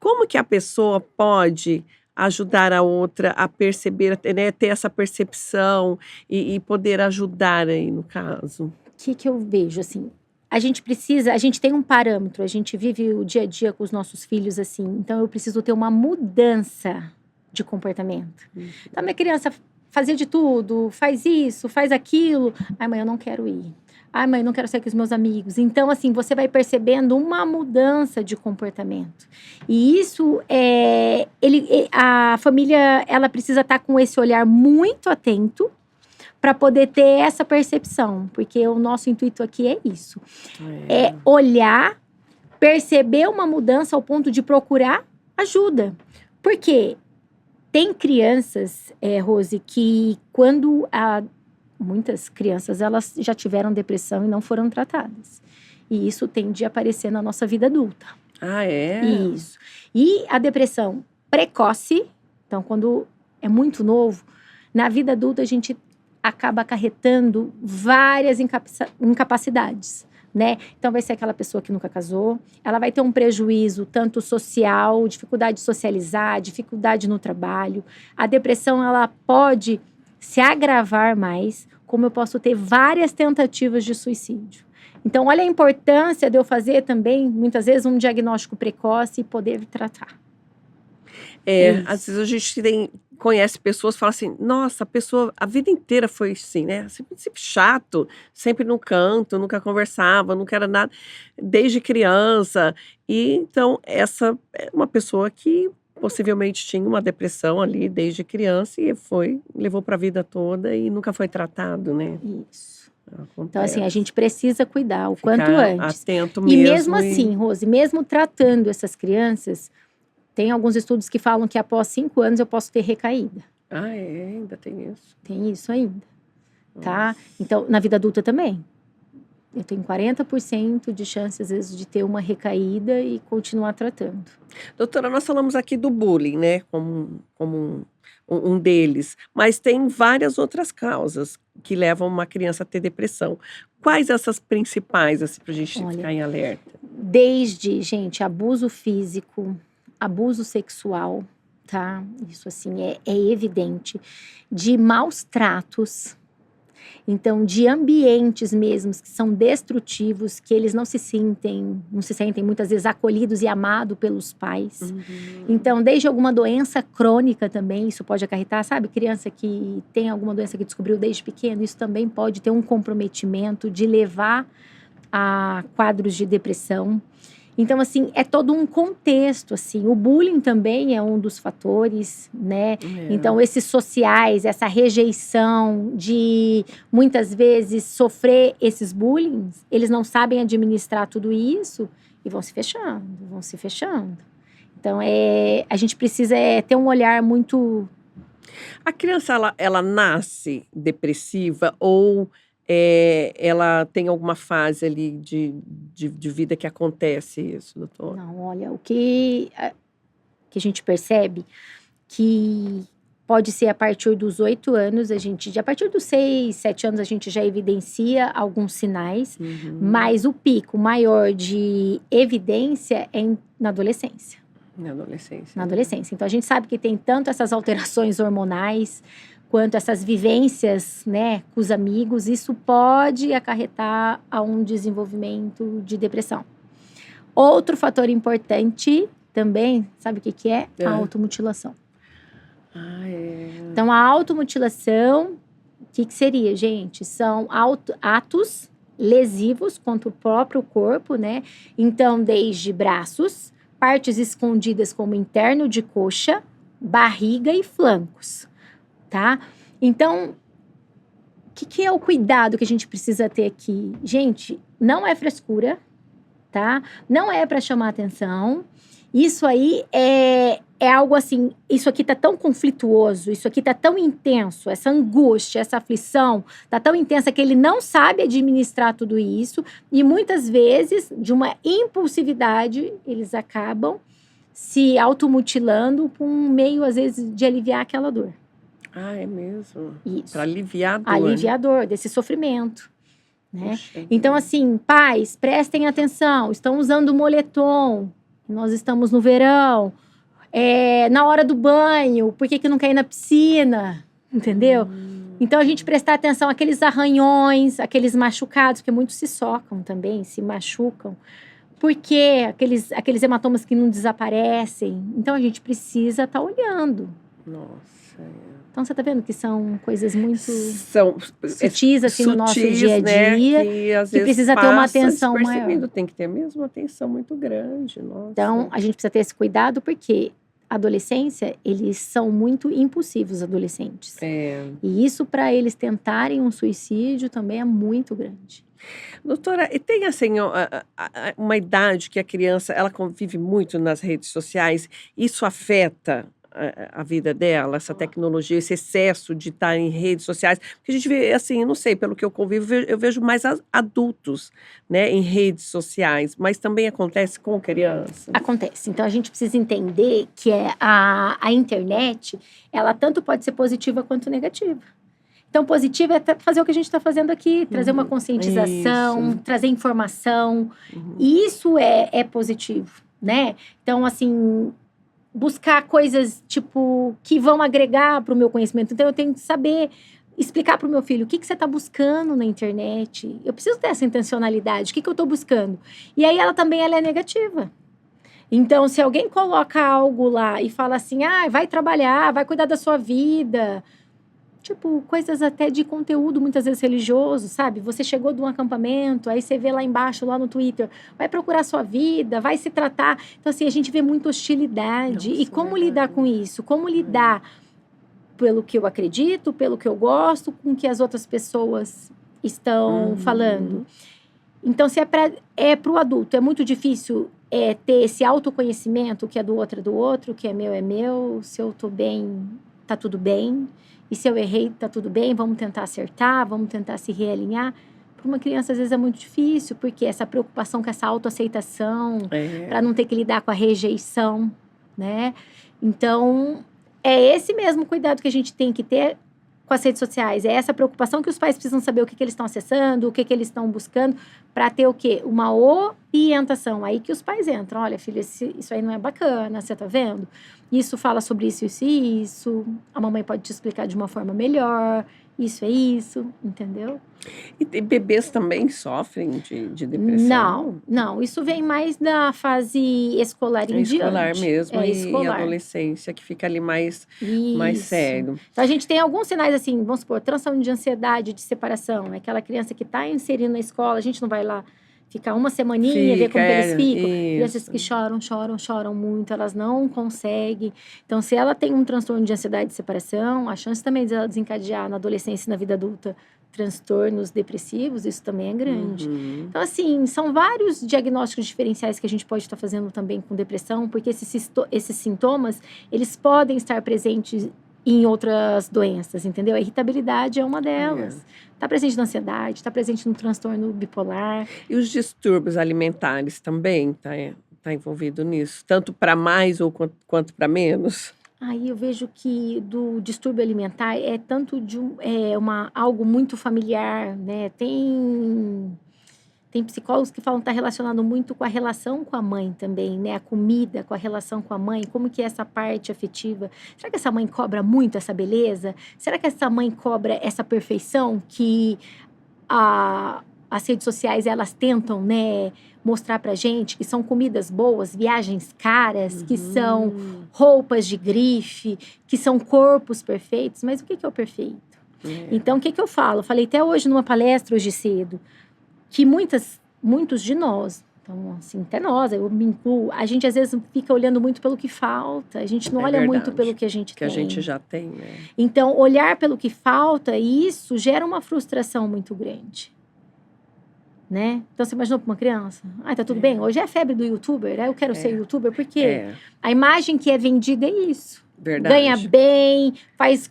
Como que a pessoa pode ajudar a outra a perceber, né, ter essa percepção e poder ajudar aí no caso? O que eu vejo, assim, a gente tem um parâmetro, a gente vive o dia a dia com os nossos filhos assim, então eu preciso ter uma mudança de comportamento. Então, minha criança fazia de tudo, faz isso, faz aquilo. Ai, mãe, eu não quero ir. Ai, mãe, eu não quero sair com os meus amigos. Então, assim, você vai percebendo uma mudança de comportamento. E isso, a família, ela precisa estar com esse olhar muito atento para poder ter essa percepção. Porque o nosso intuito aqui é isso. É olhar, perceber uma mudança ao ponto de procurar ajuda. Por quê? Tem crianças, Rose, que muitas crianças, elas já tiveram depressão e não foram tratadas. E isso tende a aparecer na nossa vida adulta. Ah, é? Isso. E a depressão precoce, então quando é muito novo, na vida adulta a gente acaba acarretando várias incapacidades. Né? Então, vai ser aquela pessoa que nunca casou, ela vai ter um prejuízo tanto social, dificuldade de socializar, dificuldade no trabalho. A depressão, ela pode se agravar mais, como eu posso ter várias tentativas de suicídio. Então, olha a importância de eu fazer também, muitas vezes, um diagnóstico precoce e poder tratar. Às vezes a gente conhece pessoas que falam assim, nossa, a pessoa a vida inteira foi assim, né? Sempre chato, sempre no canto, nunca conversava, nunca era nada, desde criança. E então, essa é uma pessoa que possivelmente tinha uma depressão ali desde criança e levou para a vida toda e nunca foi tratado, né? Isso. Então, assim, a gente precisa cuidar o Ficar quanto antes. atento E mesmo. mesmo assim, Rose, mesmo tratando essas crianças, tem alguns estudos que falam que após 5 anos eu posso ter recaída. Ah, é? Ainda tem isso? Tem isso ainda, tá? Nossa. Então, na vida adulta também. Eu tenho 40% de chance, às vezes, de ter uma recaída e continuar tratando. Doutora, nós falamos aqui do bullying, né, como um deles, mas tem várias outras causas que levam uma criança a ter depressão. Quais essas principais, assim, pra gente Olha, ficar em alerta? desde, gente, abuso físico, abuso sexual, tá? Isso, assim, é evidente. De maus tratos. Então, de ambientes mesmos que são destrutivos, que eles não se sentem muitas vezes acolhidos e amados pelos pais. Uhum. Então, desde alguma doença crônica também, isso pode acarretar, sabe? Criança que tem alguma doença que descobriu desde pequeno, isso também pode ter um comprometimento de levar a quadros de depressão. Então, assim, é todo um contexto, assim. O bullying também é um dos fatores, né? Então, esses sociais, essa rejeição de, muitas vezes, sofrer esses bullying, eles não sabem administrar tudo isso e vão se fechando. Então, a gente precisa ter um olhar muito... A criança, ela nasce depressiva ou ela tem alguma fase ali de vida que acontece isso, doutor? Não, olha, o que a gente percebe que pode ser a partir dos 8 anos, a partir dos 6, 7 anos, a gente já evidencia alguns sinais, mas o pico maior de evidência é na adolescência. Na adolescência. Na adolescência. Então, a gente sabe que tem tanto essas alterações hormonais, quanto essas vivências, né, com os amigos, isso pode acarretar a um desenvolvimento de depressão. Outro fator importante também, sabe o que é? A automutilação. Ah, é. Então, a automutilação, o que seria, gente? São atos lesivos contra o próprio corpo, né? Então, desde braços, partes escondidas como interno de coxa, barriga e flancos, tá? Então, o que é o cuidado que a gente precisa ter aqui? Gente, não é frescura, tá? Não é para chamar atenção. Isso aí é algo assim, isso aqui tá tão conflituoso, isso aqui tá tão intenso, essa angústia, essa aflição, tá tão intensa que ele não sabe administrar tudo isso e muitas vezes, de uma impulsividade, eles acabam se automutilando por um meio, às vezes, de aliviar aquela dor. Ah, é mesmo? Isso. Para aliviar a dor. Aliviar a dor, desse sofrimento. Né? Então, assim, pais, prestem atenção, estão usando moletom, nós estamos no verão, na hora do banho, por que não quer ir na piscina? Entendeu? Então, a gente prestar atenção àqueles arranhões, aqueles machucados, porque muitos se socam também, se machucam. Por quê? Aqueles hematomas que não desaparecem. Então, a gente precisa estar olhando. Nossa. Então, você está vendo que são coisas muito são sutis, assim, no nosso dia a dia, né? Que às vezes precisa ter uma atenção maior. Tem que ter mesmo uma atenção muito grande. Nossa. Então, a gente precisa ter esse cuidado, porque a adolescência, eles são muito impulsivos, adolescentes. E isso, para eles tentarem um suicídio, também é muito grande. Doutora, e tem assim uma idade que a criança ela convive muito nas redes sociais, isso afeta a vida dela, essa tecnologia, esse excesso de estar em redes sociais? Porque a gente vê, assim, não sei, pelo que eu convivo, eu vejo mais adultos, né, em redes sociais, mas também acontece com criança? Acontece. Então, a gente precisa entender que a internet, ela tanto pode ser positiva quanto negativa. Então, positiva é fazer o que a gente está fazendo aqui, trazer uma conscientização, trazer informação. E isso é positivo, né? Então, assim, buscar coisas, tipo, que vão agregar para o meu conhecimento. Então, eu tenho que saber explicar para o meu filho o que você está buscando na internet. Eu preciso ter essa intencionalidade. O que eu estou buscando? E aí, ela é negativa. Então, se alguém coloca algo lá e fala assim, vai trabalhar, vai cuidar da sua vida... Tipo, coisas até de conteúdo, muitas vezes religioso, sabe? Você chegou de um acampamento, aí você vê lá embaixo, lá no Twitter, vai procurar sua vida, vai se tratar. Então, assim, a gente vê muita hostilidade. Nossa, e como lidar com isso? Como lidar pelo que eu acredito, pelo que eu gosto, com o que as outras pessoas estão falando? Então, se é pro adulto, é muito difícil ter esse autoconhecimento, o que é do outro, o que é meu, se eu tô bem... tá tudo bem. E se eu errei, tá tudo bem, vamos tentar acertar, vamos tentar se realinhar. Para uma criança, às vezes, é muito difícil, porque essa preocupação com essa autoaceitação, para não ter que lidar com a rejeição, né? Então, é esse mesmo cuidado que a gente tem que ter com as redes sociais. É essa preocupação que os pais precisam saber o que eles estão acessando, o que eles estão buscando, para ter o quê? Uma orientação. Aí que os pais entram. Olha, filha, isso aí não é bacana, você tá vendo? Isso fala sobre isso, isso e isso. A mamãe pode te explicar de uma forma melhor. Isso é isso, entendeu? E bebês também sofrem de depressão? Não. Isso vem mais da fase escolar em diante. Escolar mesmo, É e escolar. adolescência, que fica ali mais Isso. sério. Então, a gente tem alguns sinais assim, vamos supor, transtorno de ansiedade, de separação. É aquela criança que está inserindo na escola, a gente não vai lá ficar uma semaninha, ver como que eles ficam. Crianças que choram muito, elas não conseguem. Então, se ela tem um transtorno de ansiedade de separação, a chance também de ela desencadear na adolescência e na vida adulta transtornos depressivos, isso também é grande. Então, assim, são vários diagnósticos diferenciais que a gente pode estar fazendo também com depressão, porque esses sintomas, eles podem estar presentes em outras doenças, entendeu? A irritabilidade é uma delas. Está presente na ansiedade, está presente no transtorno bipolar. E os distúrbios alimentares também tá envolvido nisso? Tanto para mais ou quanto para menos? Aí eu vejo que do distúrbio alimentar é tanto de algo muito familiar, né? Tem psicólogos que falam que está relacionado muito com a relação com a mãe também, né? A comida, com a relação com a mãe, como que é essa parte afetiva. Será que essa mãe cobra muito essa beleza? Será que essa mãe cobra essa perfeição que as redes sociais, elas tentam, né, mostrar pra gente, que são comidas boas, viagens caras, que são roupas de grife, que são corpos perfeitos? Mas o que é o perfeito? Então, o que eu falo? Eu falei até hoje numa palestra, hoje cedo, que muitos de nós, então, assim, até nós, eu me incluo, a gente às vezes fica olhando muito pelo que falta, a gente não olha muito pelo que a gente tem. Que a gente já tem, né? Então, olhar pelo que falta, isso gera uma frustração muito grande, né? Então, você imaginou para uma criança? Tá tudo bem? Hoje é a febre do youtuber, né? Eu quero ser youtuber, porque a imagem que é vendida é isso. Verdade. Ganha bem, faz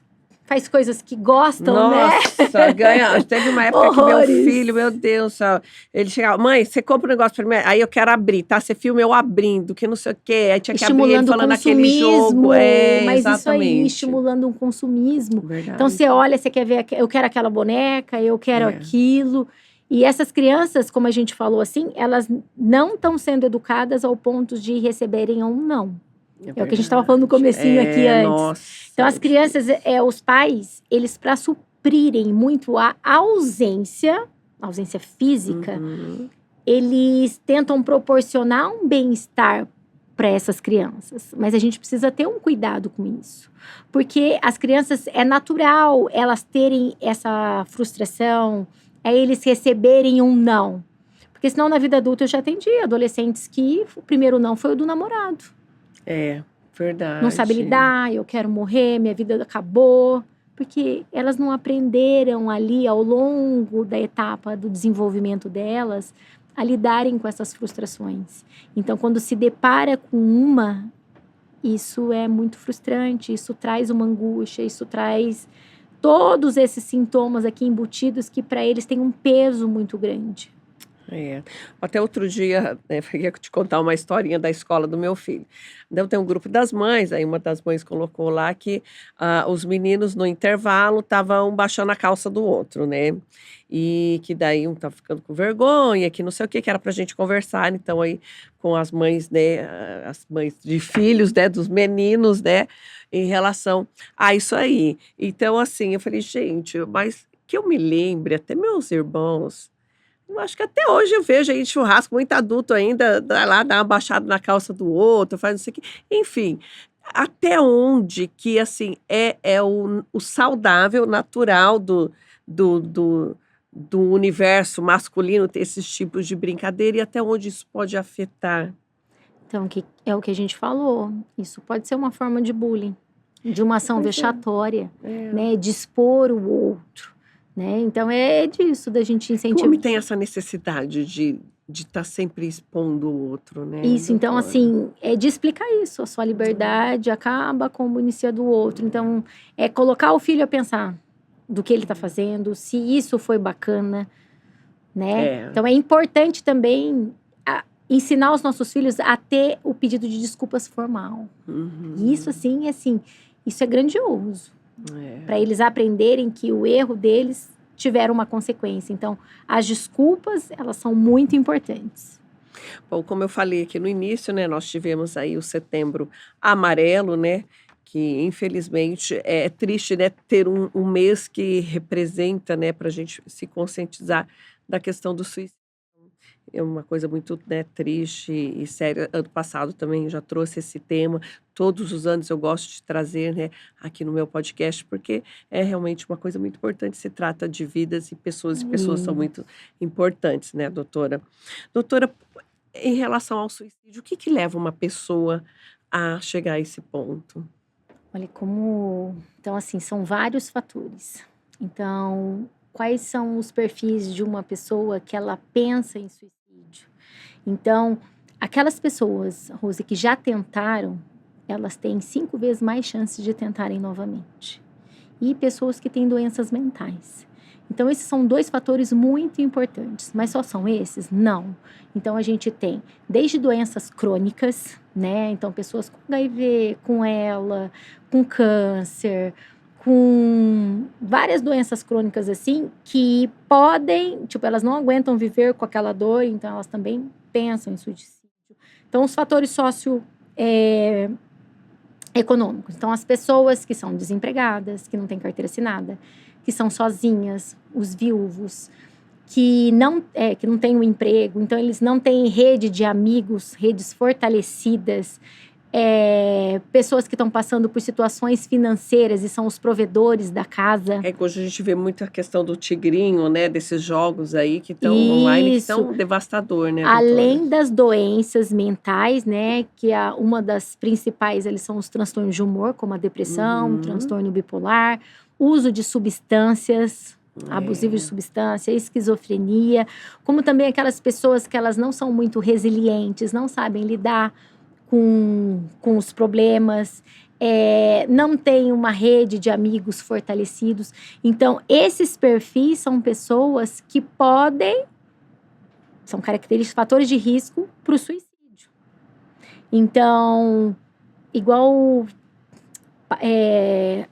coisas que gostam, né? Nossa, ganha. Teve uma época que meu filho, meu Deus, ele chegava, mãe, você compra um negócio pra mim, aí eu quero abrir, tá? Você filma eu abrindo, que não sei o quê. Aí tinha que abrir ele falando aquele jogo. Mas exatamente. Isso aí, estimulando um consumismo. Verdade. Então, você olha, você quer ver, eu quero aquela boneca, eu quero aquilo. E essas crianças, como a gente falou assim, elas não estão sendo educadas ao ponto de receberem um não. É o que a gente estava falando no comecinho aqui antes. Nossa, então, as crianças, os pais, eles para suprirem muito a ausência física, eles tentam proporcionar um bem-estar para essas crianças. Mas a gente precisa ter um cuidado com isso. Porque as crianças, é natural elas terem essa frustração, eles receberem um não. Porque senão, na vida adulta, eu já atendi adolescentes que o primeiro não foi o do namorado. Verdade. Não sabe lidar, eu quero morrer, minha vida acabou. Porque elas não aprenderam ali, ao longo da etapa do desenvolvimento delas, a lidarem com essas frustrações. Então, quando se depara com isso é muito frustrante, isso traz uma angústia, isso traz todos esses sintomas aqui embutidos que para eles têm um peso muito grande. Até outro dia, eu queria te contar uma historinha da escola do meu filho. Então, tem um grupo das mães, aí uma das mães colocou lá que os meninos no intervalo estavam baixando a calça do outro, né? E que daí um estava ficando com vergonha, que não sei o que era pra gente conversar. Então, aí com as mães, né? As mães de filhos, né? Dos meninos, né? Em relação a isso aí. Então, assim, eu falei, gente, mas que eu me lembre, até meus irmãos. Eu acho que até hoje eu vejo aí churrasco, muito adulto ainda, dá lá, dá uma baixada na calça do outro, faz não sei o quê. Enfim, até onde que, assim, é o saudável, natural do universo masculino ter esses tipos de brincadeira e até onde isso pode afetar? Então, é o que a gente falou. Isso pode ser uma forma de bullying, de uma ação vexatória, né? De expor o outro. Né? Então, é disso, da gente incentivar. O homem tem essa necessidade de de estar sempre expondo o outro, né, Isso, então, doutora? assim, é de explicar isso. A sua liberdade acaba como inicia do outro. Então, é colocar o filho a pensar do que ele está fazendo, se isso foi bacana, né? É. Então, é importante também ensinar os nossos filhos a ter o pedido de desculpas formal. E isso, assim, isso é grandioso. Para eles aprenderem que o erro deles tiveram uma consequência. Então, as desculpas, elas são muito importantes. Bom, como eu falei aqui no início, né, nós tivemos aí o Setembro Amarelo, né, que infelizmente é triste, né, ter um mês que representa, né, para a gente se conscientizar da questão do suicídio. É uma coisa muito, né, triste e séria. Ano passado também já trouxe esse tema. Todos os anos eu gosto de trazer, né, aqui no meu podcast, porque é realmente uma coisa muito importante. Se trata de vidas e pessoas são muito importantes, né, doutora? Doutora, em relação ao suicídio, o que que leva uma pessoa a chegar a esse ponto? Olha, Então, assim, são vários fatores. Então, quais são os perfis de uma pessoa que ela pensa em suicídio? Então, aquelas pessoas, Rose, que já tentaram, elas têm 5 vezes mais chances de tentarem novamente. E pessoas que têm doenças mentais. Então, esses são 2 fatores muito importantes. Mas só são esses? Não. Então, a gente tem desde doenças crônicas, né? Então, pessoas com HIV, com ELA, com câncer, com várias doenças crônicas assim, que podem, tipo, elas não aguentam viver com aquela dor, então elas também pensam em suicídio. Então, os fatores socioeconômicos. Então, as pessoas que são desempregadas, que não têm carteira assinada, que são sozinhas, os viúvos, que não têm um emprego, então eles não têm rede de amigos, redes fortalecidas, pessoas que estão passando por situações financeiras e são os provedores da casa. É que hoje a gente vê muito a questão do tigrinho, né, desses jogos aí que estão online, que Isso. estão devastador, né, doutora? Além das doenças mentais, né, que uma das principais, eles são os transtornos de humor, como a depressão, o transtorno bipolar, uso de substâncias, abusivo de substância, esquizofrenia, como também aquelas pessoas que elas não são muito resilientes, não sabem lidar com os problemas, não tem uma rede de amigos fortalecidos. Então, esses perfis são pessoas que são características, fatores de risco para o suicídio. Então, igual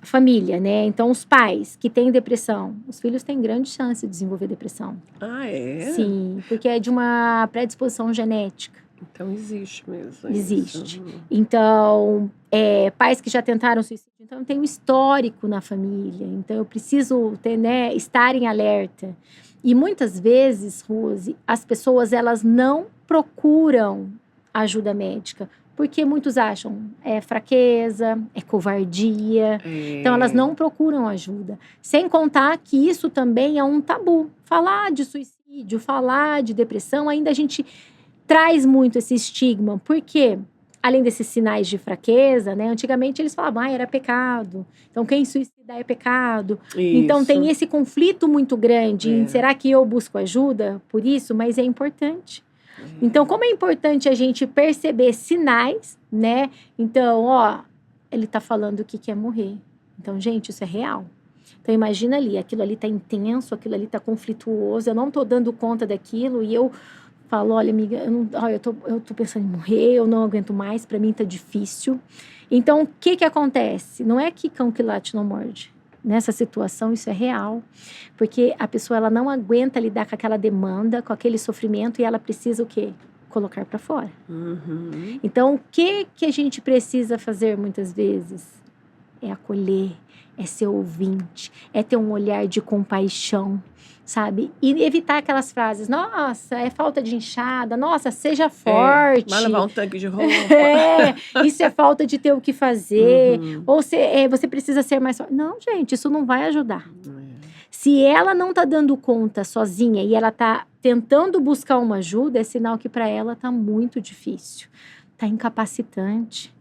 família, né? Então, os pais que têm depressão, os filhos têm grande chance de desenvolver depressão. Ah, é? Sim, porque é de uma predisposição genética. Então existe mesmo Existe. isso. Então, pais que já tentaram suicídio, então tem um histórico na família. Então, eu preciso estar em alerta. E muitas vezes, Rose, as pessoas elas não procuram ajuda médica, porque muitos acham fraqueza, covardia. Então, elas não procuram ajuda. Sem contar que isso também é um tabu. Falar de suicídio, falar de depressão, ainda a gente traz muito esse estigma, porque além desses sinais de fraqueza, né? Antigamente eles falavam, era pecado. Então, quem suicida é pecado. Então, tem esse conflito muito grande em será que eu busco ajuda por isso? Mas é importante. Então, como é importante a gente perceber sinais, né? Então, ele tá falando que quer morrer. Então, gente, isso é real. Então, imagina ali, aquilo ali tá intenso, aquilo ali tá conflituoso, eu não tô dando conta daquilo e eu falo, olha, amiga, eu tô pensando em morrer, eu não aguento mais, para mim tá difícil. Então, o que acontece? Não é que cão que late não morde. Nessa situação, isso é real. Porque a pessoa, ela não aguenta lidar com aquela demanda, com aquele sofrimento, e ela precisa o quê? Colocar para fora. Então, o que a gente precisa fazer muitas vezes? É acolher, é ser ouvinte, é ter um olhar de compaixão, sabe? E evitar aquelas frases, nossa, é falta de enxada, nossa, seja forte. Vai levar um tanque de roupa. Isso é falta de ter o que fazer. Ou você precisa ser mais forte. Não, gente, isso não vai ajudar. Se ela não tá dando conta sozinha e ela tá tentando buscar uma ajuda, é sinal que para ela tá muito difícil. Tá incapacitante.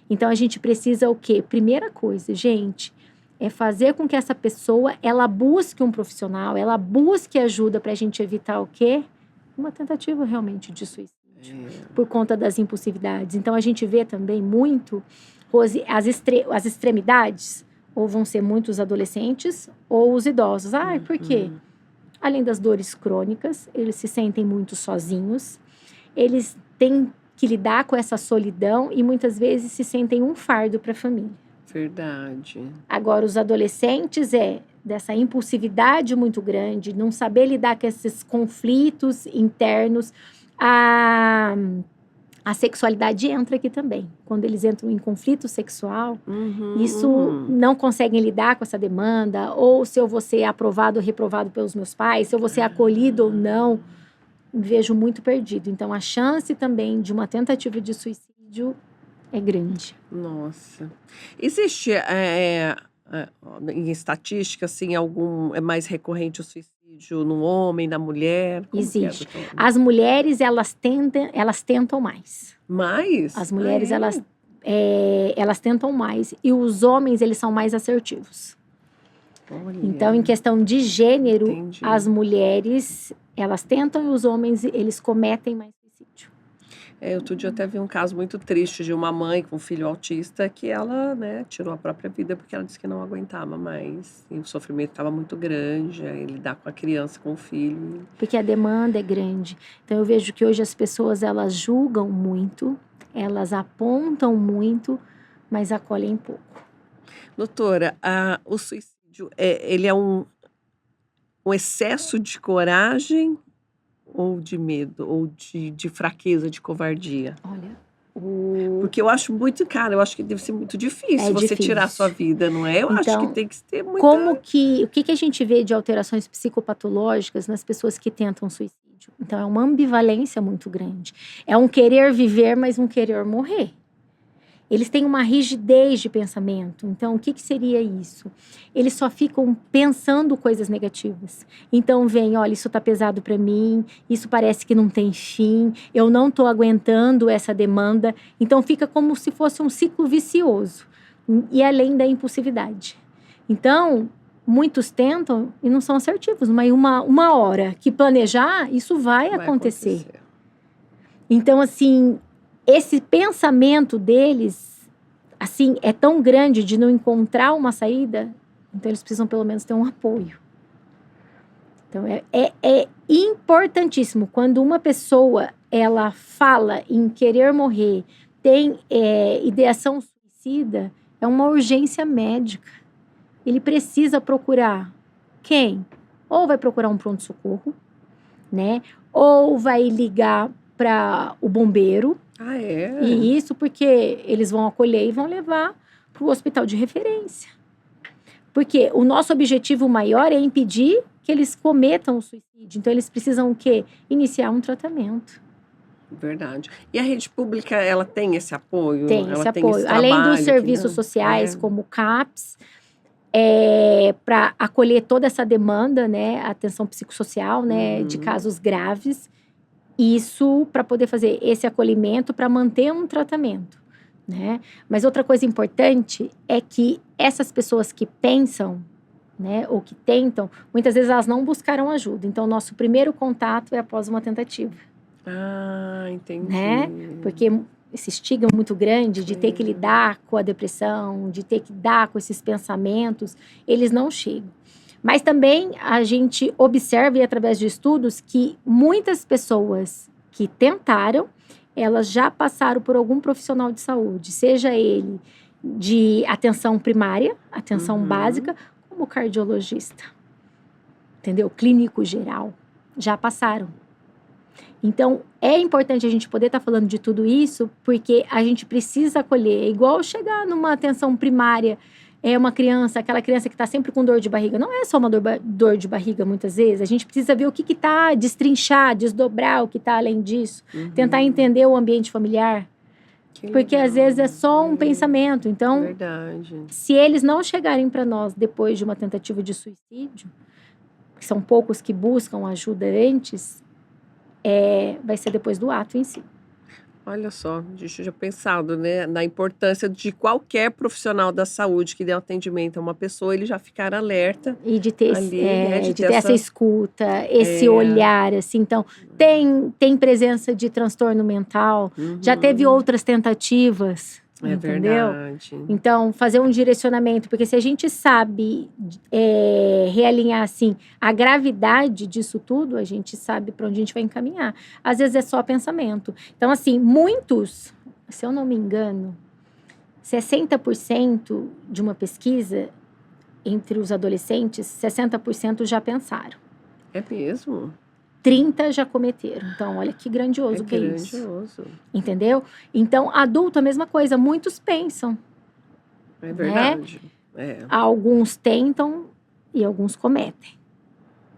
Então, a gente precisa o quê? Primeira coisa, gente, é fazer com que essa pessoa, ela busque um profissional, ela busque ajuda pra gente evitar o quê? uma tentativa realmente de suicídio, É. por conta das impulsividades. Então, a gente vê também muito, Rose, as extremidades, ou vão ser muito os adolescentes ou os idosos. Ah, por quê? Além das dores crônicas, eles se sentem muito sozinhos, eles têm que lidar com essa solidão e muitas vezes se sentem um fardo para a família. Verdade. Agora, os adolescentes dessa impulsividade muito grande, não saber lidar com esses conflitos internos. A sexualidade entra aqui também. Quando eles entram em conflito sexual, isso não conseguem lidar com essa demanda, ou se eu vou ser aprovado ou reprovado pelos meus pais, se eu vou ser acolhido ou não, me vejo muito perdido. Então, a chance também de uma tentativa de suicídio é grande. Nossa. Existe, em estatística, assim, é mais recorrente o suicídio no homem, na mulher? Como que é, Existe. doutora? As mulheres, elas tentam mais. Mais? As mulheres, Ah, é? elas tentam mais. E os homens, eles são mais assertivos. Olha. Então, em questão de gênero, Entendi. as mulheres, elas tentam e os homens, eles cometem mais suicídio. Outro dia eu até vi um caso muito triste de uma mãe com um filho autista que ela, né, tirou a própria vida porque ela disse que não aguentava mais. E o sofrimento estava muito grande, aí lidar com a criança, com o filho. Porque a demanda é grande. Então, eu vejo que hoje as pessoas, elas julgam muito, elas apontam muito, mas acolhem pouco. Doutora, o suicídio, ele é um excesso de coragem ou de medo, ou de fraqueza, de covardia? Olha, Porque eu acho muito, cara, eu acho que deve ser muito difícil É você tirar a difícil. sua vida, não é? Eu acho que Então, tem que ter muita... o que a gente vê de alterações psicopatológicas nas pessoas que tentam suicídio? Então, é uma ambivalência muito grande. É um querer viver, mas um querer morrer. Eles têm uma rigidez de pensamento. Então, o que seria isso? Eles só ficam pensando coisas negativas. Então, vem, olha, isso tá pesado para mim, isso parece que não tem fim, eu não tô aguentando essa demanda. Então, fica como se fosse um ciclo vicioso. E além da impulsividade. Então, muitos tentam e não são assertivos. Mas uma hora que planejar, isso vai acontecer. Então, assim, esse pensamento deles, assim, é tão grande de não encontrar uma saída, então eles precisam pelo menos ter um apoio. Então, é importantíssimo quando uma pessoa, ela fala em querer morrer, tem ideação suicida, é uma urgência médica. Ele precisa procurar quem? Ou vai procurar um pronto-socorro, né? Ou vai ligar para o bombeiro. Ah, é? E isso porque eles vão acolher e vão levar para o hospital de referência. Porque o nosso objetivo maior é impedir que eles cometam o suicídio. Então, eles precisam o quê? Iniciar um tratamento. Verdade. E a rede pública, ela tem esse apoio? Tem Ela esse tem apoio. esse Além trabalho dos que serviços não- sociais, como o CAPS, para acolher toda essa demanda, né? Atenção psicossocial, né? De casos graves. Isso para poder fazer esse acolhimento, para manter um tratamento, né? Mas outra coisa importante é que essas pessoas que pensam, né, ou que tentam, muitas vezes elas não buscaram ajuda. Então, nosso primeiro contato é após uma tentativa, Ah, entendi. né? Porque esse estigma muito grande de ter que lidar com a depressão, de ter que lidar com esses pensamentos, eles não chegam. Mas também a gente observa, e através de estudos, que muitas pessoas que tentaram, elas já passaram por algum profissional de saúde, seja ele de atenção primária, atenção básica, como cardiologista, entendeu? Clínico geral, já passaram. Então, é importante a gente poder estar falando de tudo isso, porque a gente precisa acolher. É igual chegar numa atenção primária, uma criança, aquela criança que está sempre com dor de barriga. Não é só uma dor de barriga, muitas vezes. A gente precisa ver o que está, destrinchar, desdobrar o que está além disso. Tentar entender o ambiente familiar. Porque às vezes é só um pensamento. Então, Verdade. se eles não chegarem para nós depois de uma tentativa de suicídio, que são poucos que buscam ajuda antes, vai ser depois do ato em si. Olha só, a gente já pensado, né, na importância de qualquer profissional da saúde que dê atendimento a uma pessoa, ele já ficar alerta E de ter, ali, né, de de ter ter essa essa escuta, esse é, olhar, assim. Então, tem presença de transtorno mental, já teve uhum, outras tentativas, é entendeu? verdade. Então, fazer um direcionamento, porque se a gente sabe realinhar, assim, a gravidade disso tudo, a gente sabe para onde a gente vai encaminhar. Às vezes é só pensamento. Então, assim, muitos, se eu não me engano, 60% de uma pesquisa entre os adolescentes, 60% já pensaram. É mesmo? 30 já cometeram. Então, olha que É grandioso que é isso. grandioso. Entendeu? Então, adulto, a mesma coisa. Muitos pensam, É né? verdade. É. Alguns tentam e alguns cometem.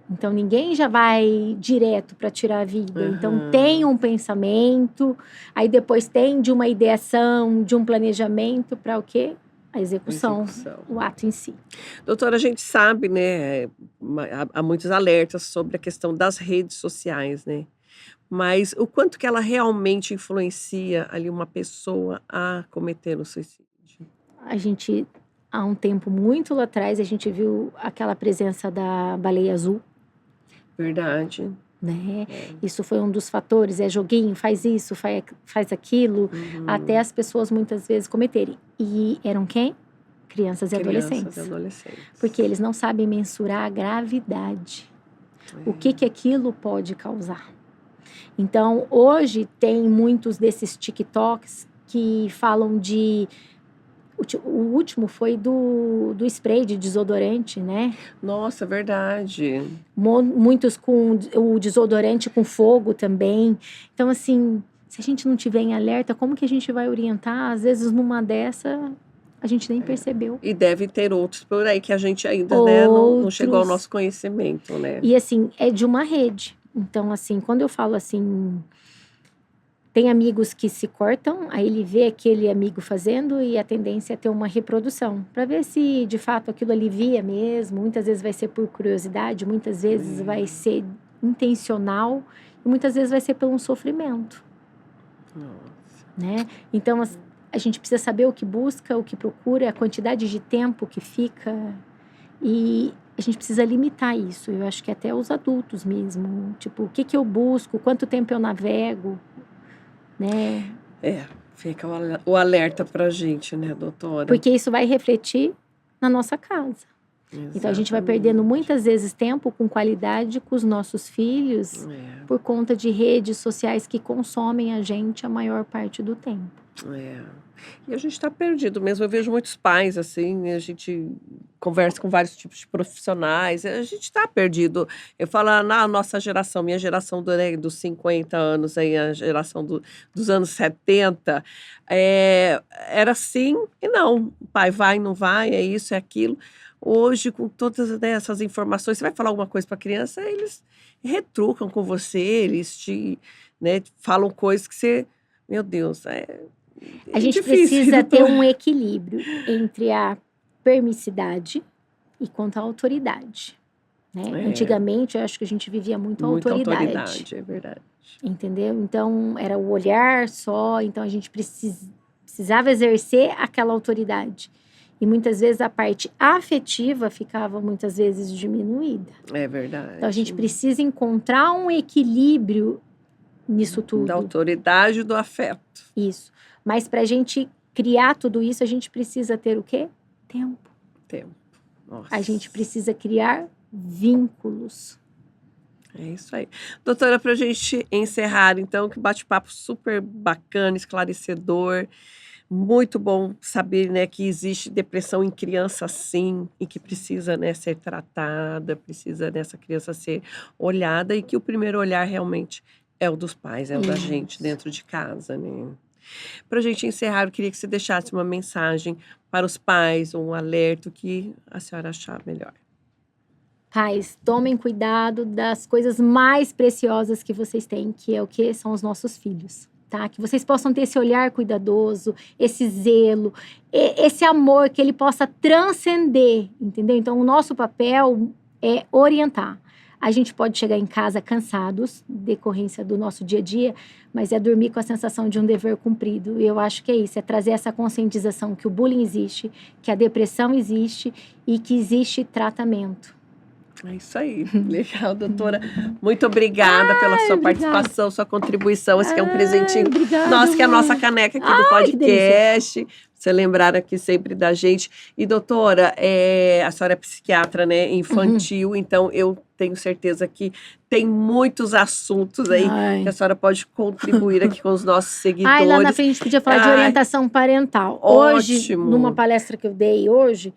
Então, ninguém já vai direto para tirar a vida. Então, tem Aham. um pensamento, aí depois tem de uma ideação, de um planejamento para o quê? A execução, Execução. o ato em si. Doutora, a gente sabe, né, há muitos alertas sobre a questão das redes sociais, né? Mas o quanto que ela realmente influencia ali uma pessoa a cometer o suicídio? A gente, há um tempo muito lá atrás, a gente viu aquela presença da baleia azul, Verdade. né? É. Isso foi um dos fatores, joguinho, faz isso, faz aquilo, até Uhum. as pessoas muitas vezes cometerem. E eram quem? Crianças e Crianças e adolescentes. Porque adolescentes. eles não sabem mensurar a gravidade. O que aquilo pode causar. Então, hoje tem muitos desses TikToks que falam de... O último foi do spray de desodorante, né? Nossa, verdade. Muitos com o desodorante com fogo também. Então, assim, se a gente não tiver em alerta, como que a gente vai orientar? Às vezes, numa dessa, a gente nem percebeu. E deve ter outros por aí que a gente ainda, né, não chegou ao Outros. nosso conhecimento, né? E, assim, é de uma rede. Então, assim, quando eu falo assim, tem amigos que se cortam, aí ele vê aquele amigo fazendo e a tendência é ter uma reprodução, para ver se de fato aquilo alivia mesmo. Muitas vezes vai ser por curiosidade, muitas vezes vai ser intencional e muitas vezes vai ser pelo um sofrimento, Nossa. né? Então a gente precisa saber o que busca, o que procura, a quantidade de tempo que fica e a gente precisa limitar isso. Eu acho que até os adultos mesmo, tipo, o que eu busco, quanto tempo eu navego, né? É, fica o alerta pra gente, né, doutora? Porque isso vai refletir na nossa casa. Então a gente vai perdendo Exatamente. muitas vezes tempo com qualidade com os nossos filhos É, por conta de redes sociais que consomem a gente a maior parte do tempo. é. E a gente tá perdido mesmo. Eu vejo muitos pais, assim, a gente conversa com vários tipos de profissionais, a gente tá perdido. Eu falo, na nossa geração, minha geração né, dos 50 anos, aí, a geração dos anos 70, era sim e não. O pai vai, não vai, é isso, é aquilo. Hoje, com todas né, essas informações, você vai falar alguma coisa para a criança, eles retrucam com você, eles te, né, falam coisas que você, meu Deus, A é gente difícil, precisa ter doutora. um equilíbrio entre a permissividade e quanto à autoridade, né? É, Antigamente, eu acho que a gente vivia muito a muita autoridade, autoridade, é verdade. entendeu? Então, era o olhar só, então a gente precisava exercer aquela autoridade. E muitas vezes a parte afetiva ficava muitas vezes diminuída. É Então, a gente verdade. precisa encontrar um equilíbrio nisso Da tudo. autoridade e do afeto. Isso. Mas para a gente criar tudo isso, a gente precisa ter o quê? Tempo. Tempo. Nossa. A gente precisa criar vínculos. É isso aí. Doutora, para a gente encerrar, então, que bate-papo super bacana, esclarecedor. Muito bom saber, né, que existe depressão em criança sim, e que precisa, né, ser tratada, precisa dessa criança ser olhada e que o primeiro olhar realmente é o dos pais, é o da gente Isso. dentro de casa, né? Para a gente encerrar, eu queria que você deixasse uma mensagem para os pais, um alerta, o que a senhora achar melhor. Pais, tomem cuidado das coisas mais preciosas que vocês têm, que é o que são os nossos filhos, tá? Que vocês possam ter esse olhar cuidadoso, esse zelo, esse amor, que ele possa transcender, entendeu? Então, o nosso papel é orientar. A gente pode chegar em casa cansados, decorrência do nosso dia a dia, mas é dormir com a sensação de um dever cumprido. E eu acho que é isso, é trazer essa conscientização que o bullying existe, que a depressão existe e que existe tratamento. É isso aí. Legal, doutora. Muito obrigada pela sua participação, sua contribuição. Esse aqui é um presentinho nosso, que é a nossa caneca aqui do podcast. Você lembrar aqui sempre da gente. E, doutora, a senhora é psiquiatra, né, infantil, então eu tenho certeza que tem muitos assuntos aí que a senhora pode contribuir aqui com os nossos seguidores. Lá na frente a gente podia falar de orientação parental. Hoje, numa palestra que eu dei hoje,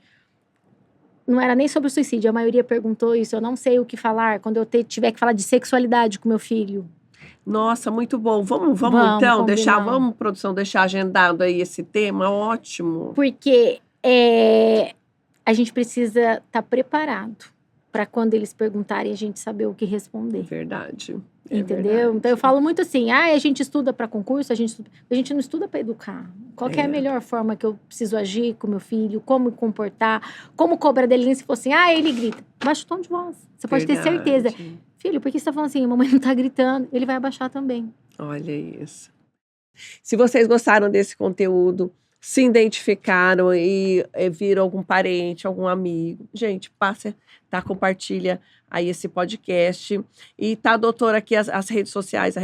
não era nem sobre o suicídio, a maioria perguntou isso. Eu não sei o que falar quando eu tiver que falar de sexualidade com meu filho. Nossa, muito bom. Vamos então, vamos, produção, deixar agendado aí esse tema, ótimo. Porque a gente precisa estar preparado para quando eles perguntarem a gente saber o que responder. Verdade. Entendeu? Verdade. Então eu falo muito assim, a gente estuda para concurso, a gente não estuda para educar. Qual que é a melhor forma que eu preciso agir com meu filho, como me comportar, como cobrar dele, se for assim, ele grita, baixa o tom de voz. Você pode ter certeza. Filho, por que você tá falando assim? A mamãe não tá gritando, ele vai abaixar também. Olha isso. Se vocês gostaram desse conteúdo, se identificaram e viram algum parente, algum amigo, gente, passa, compartilha aí esse podcast. E doutora, aqui as redes sociais,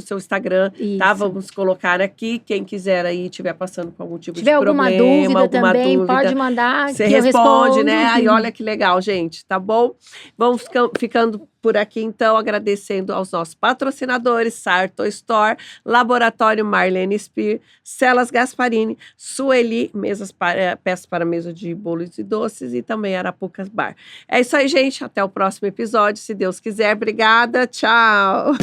seu Instagram, vamos colocar aqui. Quem quiser aí, estiver passando por algum tipo de problema, alguma dúvida, pode mandar. Você responde, né? Aí olha que legal, gente, tá bom? Vamos ficando por aqui, então, agradecendo aos nossos patrocinadores, Sarto Store, Laboratório Marlene Spear, Celas Gasparini, Sueli, peças para mesa de bolos e doces, e também Arapucas Bar. É isso aí, gente. Até o próximo episódio, se Deus quiser. Obrigada. Tchau.